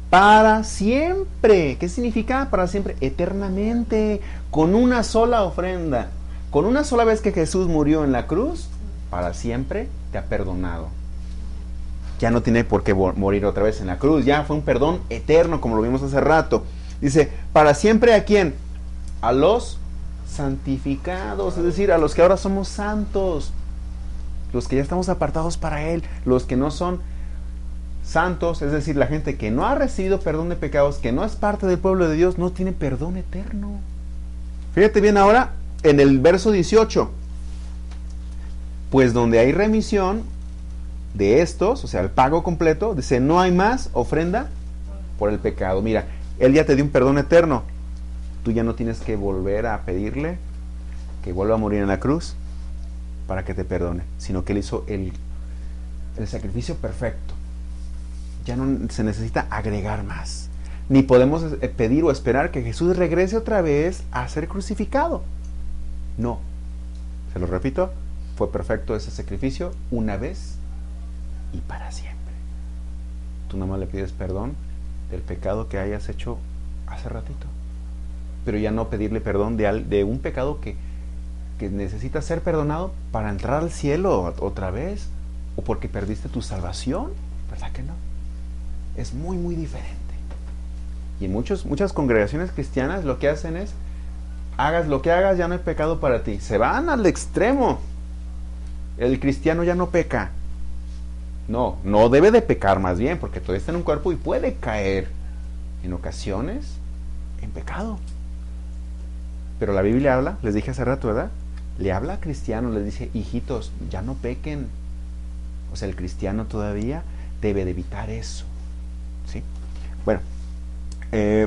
S1: para siempre. ¿Qué significa para siempre? Eternamente. Con una sola ofrenda. Con una sola vez que Jesús murió en la cruz, para siempre te ha perdonado. Ya no tiene por qué morir otra vez en la cruz. Ya fue un perdón eterno, como lo vimos hace rato. Dice, ¿para siempre a quién? A los santificados, es decir, a los que ahora somos santos, los que ya estamos apartados para Él. Los que no son santos, es decir, la gente que no ha recibido perdón de pecados, que no es parte del pueblo de Dios, no tiene perdón eterno. Fíjate bien ahora en el verso 18. Pues donde hay remisión de estos, o sea, el pago completo, dice, no hay más ofrenda por el pecado. Mira, Él ya te dio un perdón eterno. Tú ya no tienes que volver a pedirle que vuelva a morir en la cruz para que te perdone, sino que Él hizo el sacrificio perfecto. Ya no se necesita agregar más. Ni podemos pedir o esperar que Jesús regrese otra vez a ser crucificado. No. Se lo repito, fue perfecto ese sacrificio una vez y para siempre. Tú nomás le pides perdón del pecado que hayas hecho hace ratito. Pero ya no pedirle perdón de un pecado que necesita ser perdonado para entrar al cielo otra vez, o porque perdiste tu salvación. ¿Verdad que no? Es muy, muy diferente. Y en muchas congregaciones cristianas lo que hacen es, hagas lo que hagas, ya no hay pecado para ti. Se van al extremo. El cristiano ya no peca. No debe de pecar más bien, porque todavía está en un cuerpo y puede caer en ocasiones en pecado. Pero la Biblia habla, les dije hace rato, ¿verdad? Le habla a cristianos, les dice, hijitos, ya no pequen. O sea, el cristiano todavía debe de evitar eso. ¿Sí? Bueno,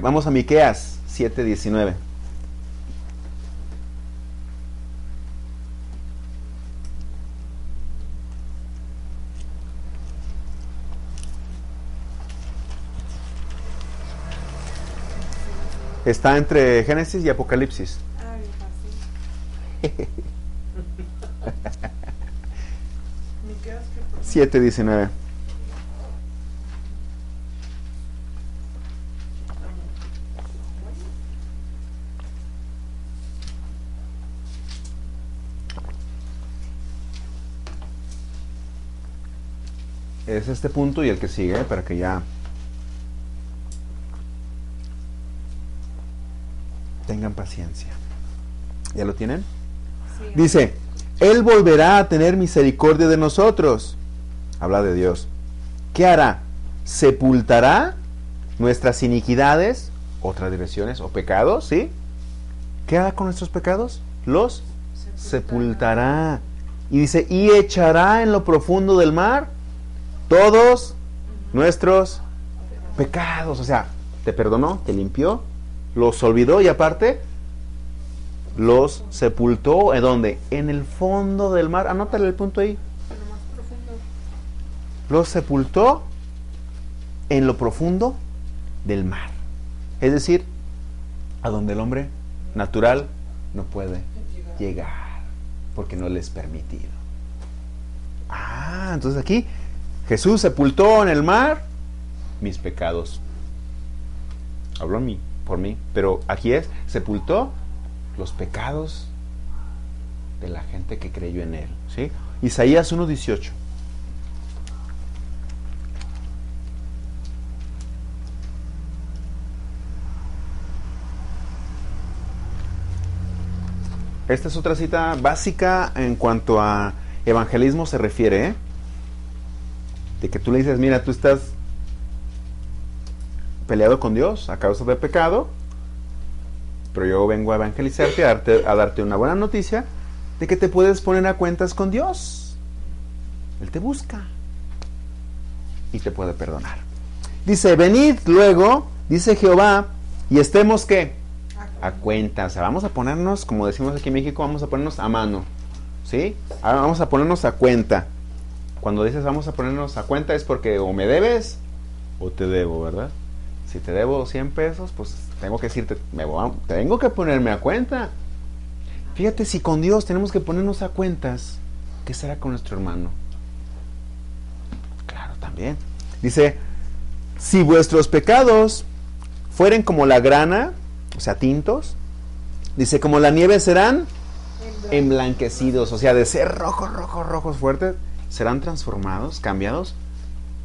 S1: vamos a Miqueas 7:19. Está entre Génesis y Apocalipsis.
S3: Ah, bien fácil.
S2: Miqueas, ¿qué pasa?
S1: 7:19. Es este punto y el que sigue, para que ya tengan paciencia. ¿Ya lo tienen?
S3: Sí.
S1: Dice, Él volverá a tener misericordia de nosotros. Habla de Dios. ¿Qué hará? ¿Sepultará nuestras iniquidades o transgresiones o pecados? ¿Sí? ¿Qué hará con nuestros pecados? Los sepultará. Y dice, y echará en lo profundo del mar todos nuestros pecados. O sea, te perdonó, te limpió, los olvidó y aparte los sepultó. ¿En dónde? En el fondo del mar. Anótale el punto ahí.
S3: Pero más profundo.
S1: Los sepultó en lo profundo del mar. Es decir, a donde el hombre natural no puede llegar, porque no le es permitido. Entonces aquí Jesús sepultó en el mar mis pecados. Habló por mí, pero aquí es, sepultó los pecados de la gente que creyó en Él. ¿Sí? Isaías 1:18. Esta es otra cita básica en cuanto a evangelismo se refiere, ¿eh? De que tú le dices, mira, tú estás peleado con Dios a causa del pecado, pero yo vengo a evangelizarte, a darte una buena noticia de que te puedes poner a cuentas con Dios. Él te busca y te puede perdonar. Dice, venid luego, dice Jehová, y estemos, ¿qué? A cuenta. O sea, vamos a ponernos, como decimos aquí en México, vamos a ponernos a mano. ¿Sí? Ahora vamos a ponernos a cuenta. Cuando dices vamos a ponernos a cuenta es porque o me debes o te debo, ¿verdad? Si te debo 100 pesos, pues tengo que decirte, tengo que ponerme a cuenta. Fíjate, si con Dios tenemos que ponernos a cuentas, ¿qué será con nuestro hermano? Claro, también. Dice, si vuestros pecados fueren como la grana, o sea, tintos, dice, como la nieve serán emblanquecidos, o sea, de ser rojos fuertes, serán transformados, cambiados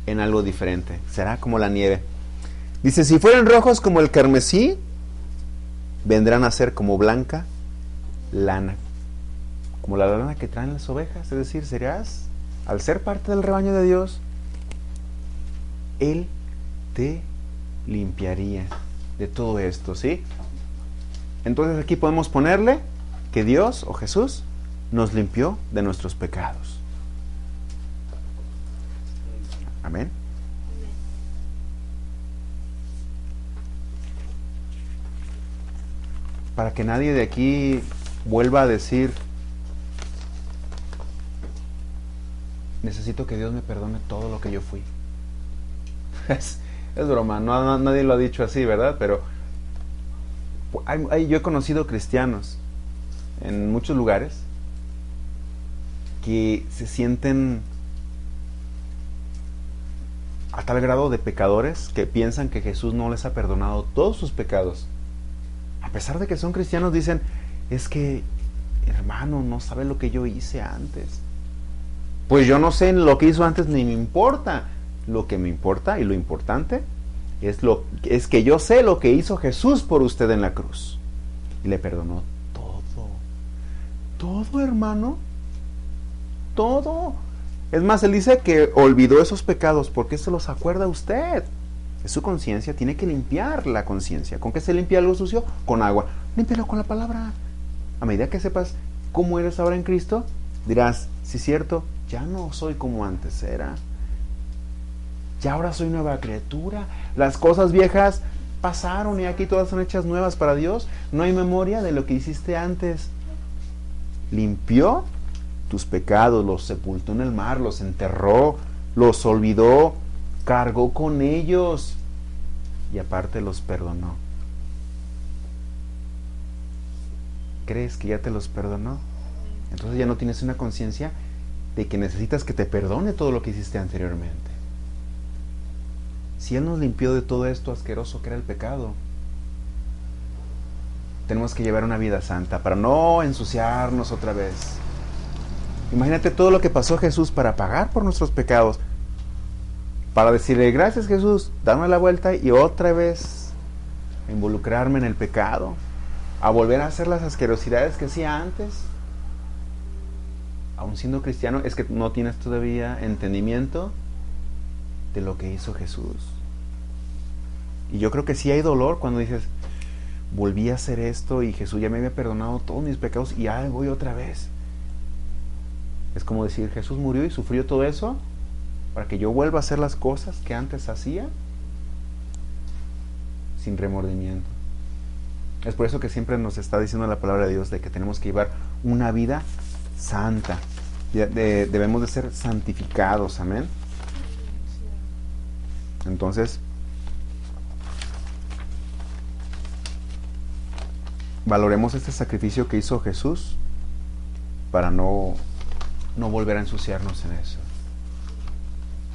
S1: en algo diferente, será como la nieve. Dice, si fueren rojos como el carmesí, vendrán a ser como blanca lana, como la lana que traen las ovejas. Es decir, serás, al ser parte del rebaño de Dios, Él te limpiaría de todo esto, ¿sí? Entonces aquí podemos ponerle que Dios o Jesús nos limpió de nuestros pecados. Amén. Para que nadie de aquí vuelva a decir, necesito que Dios me perdone todo lo que yo fui. Es broma, nadie lo ha dicho así, ¿verdad? Pero yo he conocido cristianos en muchos lugares que se sienten a tal grado de pecadores que piensan que Jesús no les ha perdonado todos sus pecados. A pesar de que son cristianos, dicen, es que, hermano, no sabe lo que yo hice antes. Pues yo no sé lo que hizo antes ni me importa. Lo que me importa y lo importante es que yo sé lo que hizo Jesús por usted en la cruz. Y le perdonó todo. Todo, hermano. Todo. Es más, él dice que olvidó esos pecados porque se los acuerda a usted. Es su conciencia, tiene que limpiar la conciencia. ¿Con qué se limpia algo sucio? Con agua. Límpialo con la palabra. A medida que sepas cómo eres ahora en Cristo, dirás, sí es cierto, ya no soy como antes era. Ya ahora soy nueva criatura. Las cosas viejas pasaron y aquí todas son hechas nuevas para Dios. No hay memoria de lo que hiciste antes. Limpió tus pecados, los sepultó en el mar, los enterró, los olvidó, cargó con ellos y aparte los perdonó. ¿Crees que ya te los perdonó? Entonces ya no tienes una conciencia de que necesitas que te perdone todo lo que hiciste anteriormente. Si Él nos limpió de todo esto asqueroso que era el pecado, tenemos que llevar una vida santa para no ensuciarnos otra vez. Imagínate todo lo que pasó Jesús para pagar por nuestros pecados, para decirle, gracias Jesús, darme la vuelta y otra vez involucrarme en el pecado, a volver a hacer las asquerosidades que hacía antes. Aún siendo cristiano, es que no tienes todavía entendimiento de lo que hizo Jesús. Y yo creo que sí hay dolor cuando dices, volví a hacer esto y Jesús ya me había perdonado todos mis pecados y ya voy otra vez. Es como decir, Jesús murió y sufrió todo eso para que yo vuelva a hacer las cosas que antes hacía sin remordimiento. Es por eso que siempre nos está diciendo la palabra de Dios de que tenemos que llevar una vida santa. Debemos de ser santificados, amén. Entonces, valoremos este sacrificio que hizo Jesús para no volver a ensuciarnos en eso.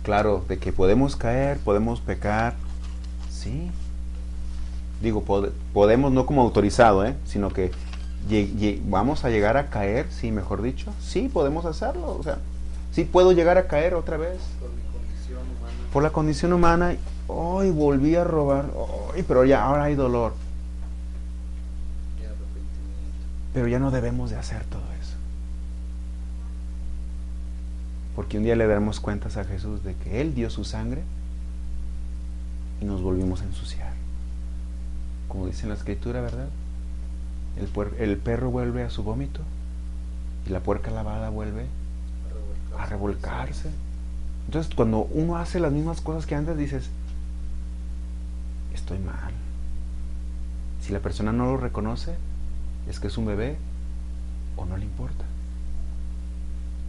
S1: Claro, de que podemos caer, podemos pecar, sí. Digo, podemos no como autorizado, sino que vamos a llegar a caer, sí, mejor dicho. Sí, podemos hacerlo, o sea, sí puedo llegar a caer otra vez.
S4: Por mi condición humana.
S1: Por la condición humana, hoy volví a robar, pero ya ahora hay dolor.
S4: Y arrepentimiento.
S1: Pero ya no debemos de hacer todo eso. Porque un día le daremos cuentas a Jesús de que Él dio su sangre y nos volvimos a ensuciar. Como dice en la Escritura, ¿verdad? El perro vuelve a su vómito y la puerca lavada vuelve a revolcarse. Entonces, cuando uno hace las mismas cosas que antes, dices, estoy mal. Si la persona no lo reconoce, es que es un bebé o no le importa.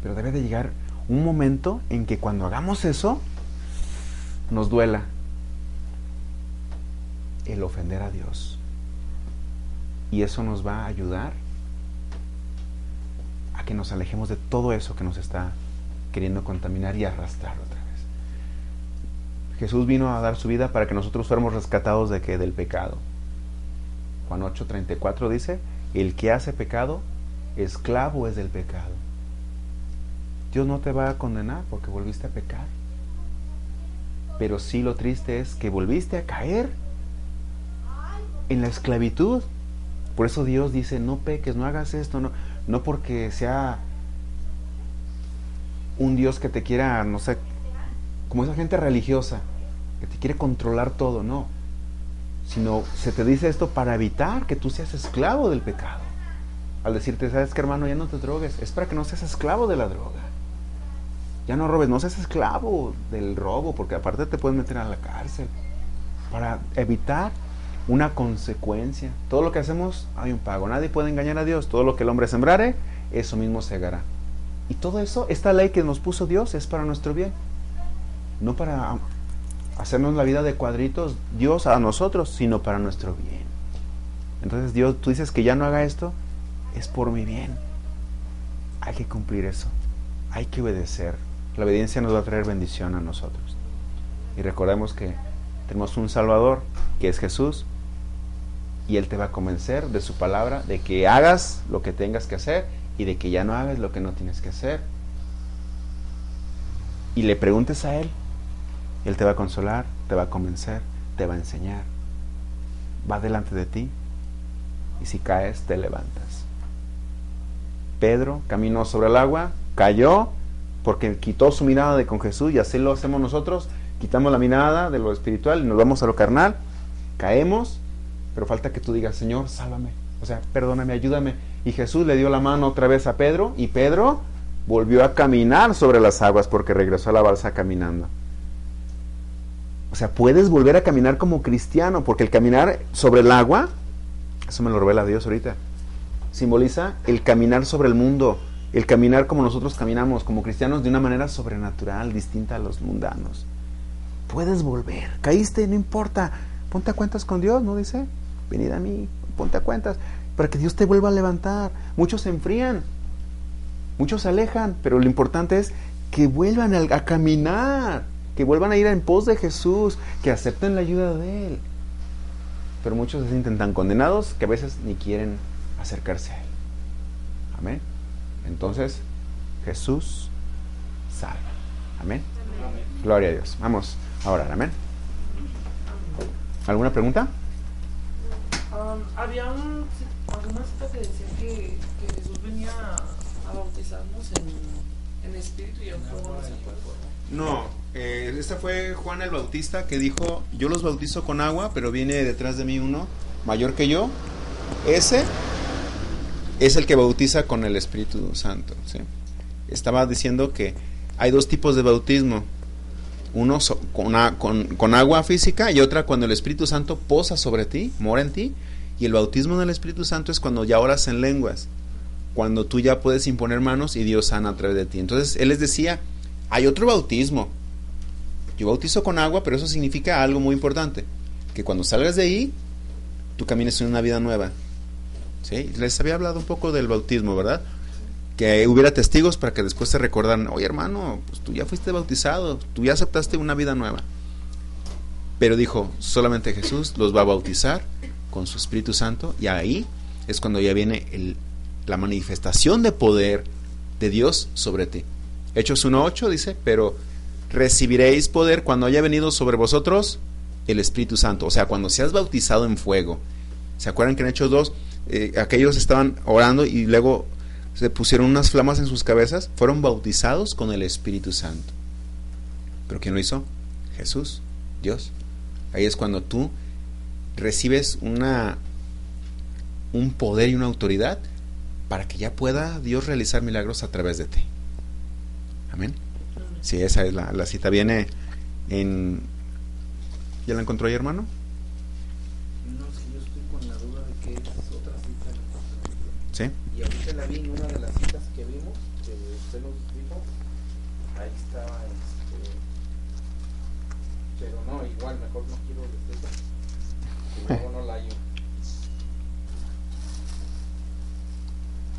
S1: Pero debe de llegar un momento en que cuando hagamos eso, nos duela el ofender a Dios. Y eso nos va a ayudar a que nos alejemos de todo eso que nos está queriendo contaminar y arrastrar otra vez. Jesús vino a dar su vida para que nosotros fuéramos rescatados de ¿qué? Del pecado. Juan 8:34 dice, el que hace pecado, esclavo es del pecado. Dios no te va a condenar porque volviste a pecar. Pero sí, lo triste es que volviste a caer en la esclavitud. Por eso Dios dice, no peques, no hagas esto, no porque sea un Dios que te quiera, no sé, como esa gente religiosa, que te quiere controlar todo, no. Sino se te dice esto para evitar que tú seas esclavo del pecado. Al decirte, ¿sabes qué, hermano? Ya no te drogues. Es para que no seas esclavo de la droga. Ya no robes, no seas esclavo del robo, porque aparte te puedes meter a la cárcel. Para evitar una consecuencia. Todo lo que hacemos hay un pago. Nadie puede engañar a Dios. Todo lo que el hombre sembrare, eso mismo segará. Y todo eso, esta ley que nos puso Dios es para nuestro bien. No para hacernos la vida de cuadritos Dios a nosotros, sino para nuestro bien. Entonces Dios, tú dices que ya no haga esto, es por mi bien. Hay que cumplir eso. Hay que obedecer. La obediencia nos va a traer bendición a nosotros. Y recordemos que tenemos un Salvador, que es Jesús, y Él te va a convencer de su palabra, de que hagas lo que tengas que hacer, y de que ya no hagas lo que no tienes que hacer. Y le preguntes a Él, Él te va a consolar, te va a convencer, te va a enseñar. Va delante de ti, y si caes, te levantas. Pedro caminó sobre el agua, cayó, porque quitó su mirada de con Jesús, y así lo hacemos nosotros. Quitamos la mirada de lo espiritual y nos vamos a lo carnal, caemos, pero falta que tú digas, Señor, sálvame, o sea, perdóname, ayúdame. Y Jesús le dio la mano otra vez a Pedro, y Pedro volvió a caminar sobre las aguas porque regresó a la balsa caminando. O sea, puedes volver a caminar como cristiano, porque el caminar sobre el agua, eso me lo revela Dios ahorita, simboliza el caminar sobre el mundo, el caminar como nosotros caminamos, como cristianos, de una manera sobrenatural, distinta a los mundanos. Puedes volver, caíste, no importa, ponte a cuentas con Dios, ¿no dice? Venid a mí, ponte a cuentas, para que Dios te vuelva a levantar. Muchos se enfrían, muchos se alejan, pero lo importante es que vuelvan a caminar, que vuelvan a ir en pos de Jesús, que acepten la ayuda de Él. Pero muchos se sienten tan condenados que a veces ni quieren acercarse a Él. Amén. Entonces, Jesús salva. Amén.
S4: Amén.
S1: Gloria a Dios. Vamos a orar. Amén. ¿Alguna pregunta?
S2: Había alguna cita que decía que Jesús venía a bautizarnos en espíritu y en fuego, no se acuerda.
S1: No, esta fue Juan el Bautista que dijo, yo los bautizo con agua, pero viene detrás de mí uno mayor que yo. Ese es el que bautiza con el Espíritu Santo, ¿sí? Estaba diciendo que hay dos tipos de bautismo. Uno con agua física, y otra cuando el Espíritu Santo posa sobre ti, mora en ti. Y el bautismo del Espíritu Santo es cuando ya oras en lenguas, cuando tú ya puedes imponer manos y Dios sana a través de ti. Entonces Él les decía, hay otro bautismo. Yo bautizo con agua, pero eso significa algo muy importante, que cuando salgas de ahí, tú camines en una vida nueva. ¿Sí? Les había hablado un poco del bautismo, ¿verdad? Que hubiera testigos para que después se recordaran, oye hermano, pues tú ya fuiste bautizado, tú ya aceptaste una vida nueva. Pero dijo, solamente Jesús los va a bautizar con su Espíritu Santo, y ahí es cuando ya viene la manifestación de poder de Dios sobre ti. Hechos 1:8 dice, pero recibiréis poder cuando haya venido sobre vosotros el Espíritu Santo. O sea, cuando seas bautizado en fuego. ¿Se acuerdan que en Hechos 2 aquellos estaban orando y luego se pusieron unas flamas en sus cabezas? Fueron bautizados con el Espíritu Santo. ¿Pero quién lo hizo? Jesús, Dios. Ahí es cuando tú recibes un poder y una autoridad para que ya pueda Dios realizar milagros a través de ti. Amén. Sí, esa es la cita. Viene en... ¿Ya la encontró ahí, hermano?
S4: No, es que yo estoy con la duda de que es otra cita.
S1: Sí.
S4: Y ahorita la vi en una de las citas que vimos, que usted nos dijo, ahí estaba, pero no, igual, mejor no quiero decir eso, que luego no la hallo.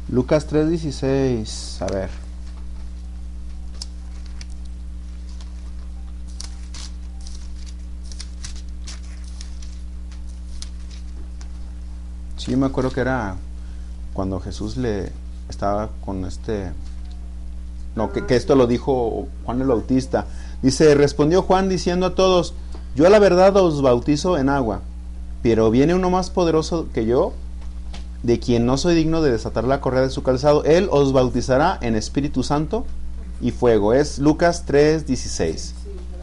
S1: Lucas 3:16, a ver. Sí, yo me acuerdo que era cuando Jesús le estaba con que esto lo dijo Juan el Bautista. Dice, respondió Juan diciendo a todos, yo a la verdad os bautizo en agua, pero viene uno más poderoso que yo, de quien no soy digno de desatar la correa de su calzado. Él os bautizará en Espíritu Santo y fuego. Es Lucas 3:16.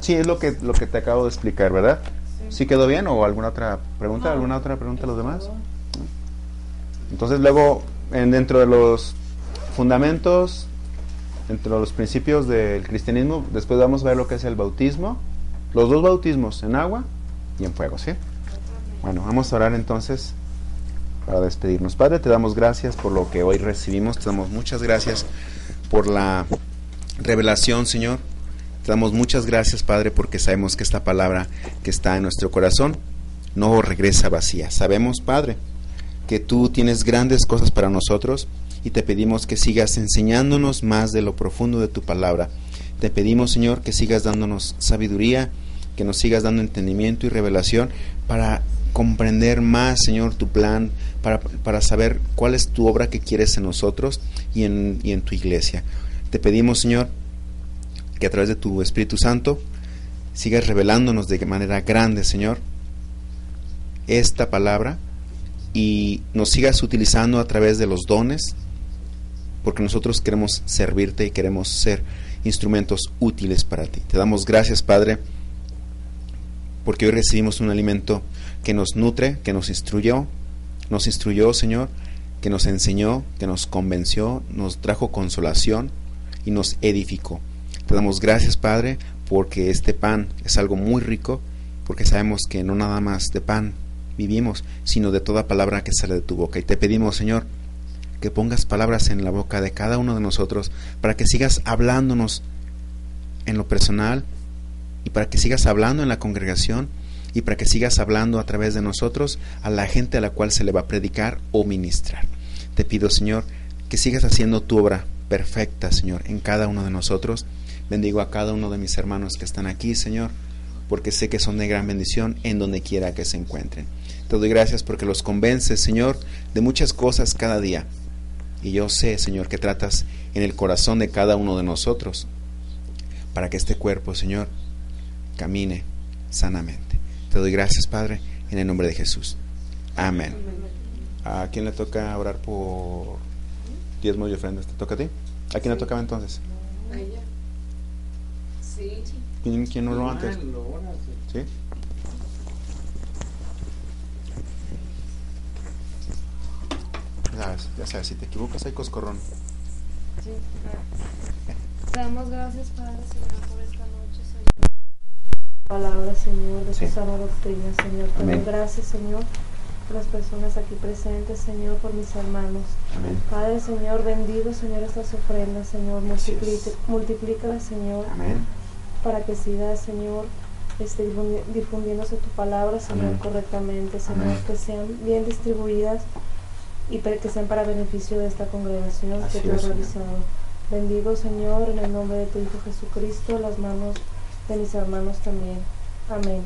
S1: Sí, es lo que te acabo de explicar, ¿verdad? ¿Sí quedó bien? ¿O alguna otra pregunta? ¿Alguna otra pregunta a los demás? Entonces luego, dentro de los fundamentos, dentro de los principios del cristianismo, después vamos a ver lo que es el bautismo, los dos bautismos, en agua y en fuego, ¿sí? Bueno, vamos a orar entonces para despedirnos. Padre, te damos gracias por lo que hoy recibimos. Te damos muchas gracias por la revelación, Señor. Te damos muchas gracias, Padre, porque sabemos que esta palabra que está en nuestro corazón no regresa vacía. Sabemos, Padre, que tú tienes grandes cosas para nosotros y te pedimos que sigas enseñándonos más de lo profundo de tu palabra. Te pedimos, Señor, que sigas dándonos sabiduría, que nos sigas dando entendimiento y revelación para comprender más, Señor, tu plan, para saber cuál es tu obra que quieres en nosotros y en tu iglesia. Te pedimos, Señor, que a través de tu Espíritu Santo sigas revelándonos de manera grande, Señor, esta palabra y nos sigas utilizando a través de los dones, porque nosotros queremos servirte y queremos ser instrumentos útiles para ti. Te damos gracias, Padre, porque hoy recibimos un alimento que nos nutre, que nos instruyó, Señor, que nos enseñó, que nos convenció, nos trajo consolación y nos edificó. Te damos gracias, Padre, porque este pan es algo muy rico, porque sabemos que no nada más de pan vivimos, sino de toda palabra que sale de tu boca. Y te pedimos, Señor, que pongas palabras en la boca de cada uno de nosotros para que sigas hablándonos en lo personal y para que sigas hablando en la congregación y para que sigas hablando a través de nosotros a la gente a la cual se le va a predicar o ministrar. Te pido, Señor, que sigas haciendo tu obra perfecta, Señor, en cada uno de nosotros. Bendigo a cada uno de mis hermanos que están aquí, Señor, porque sé que son de gran bendición en donde quiera que se encuentren. Te doy gracias porque los convences, Señor, de muchas cosas cada día. Y yo sé, Señor, que tratas en el corazón de cada uno de nosotros para que este cuerpo, Señor, camine sanamente. Te doy gracias, Padre, en el nombre de Jesús. Amén. ¿A quién le toca orar por diezmos y ofrendas? ¿Te toca a ti? ¿A quién le tocaba entonces?
S2: A ella. Sí.
S1: ¿Quién no lo antes? ¿Sí? Ya sabes, si te equivocas hay coscorrón.
S3: Sí, te damos gracias, Padre, Señor, por esta noche, Señor. Palabra, Señor, de tu sana doctrina, Señor. Te doy gracias, Señor, por las personas aquí presentes, Señor, por mis hermanos.
S1: Amén.
S3: Padre, Señor, bendigo, Señor, estas ofrendas, Señor. Multiplícalas, Señor.
S1: Amén.
S3: Para que siga, Señor, difundiéndose tu palabra, Señor,
S1: Amén.
S3: correctamente, Señor.
S1: Amén.
S3: Que sean bien distribuidas y que sean para beneficio de esta congregación
S1: Así
S3: que tú has
S1: es,
S3: realizado. Bendigo, Señor, en el nombre de tu Hijo Jesucristo, las manos de mis hermanos también. Amén.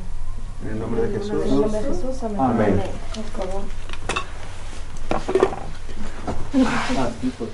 S1: En el nombre de Jesús.
S3: En el nombre de Jesús, amén.
S1: Amén.
S3: Por favor.
S4: Ah, sí, pues.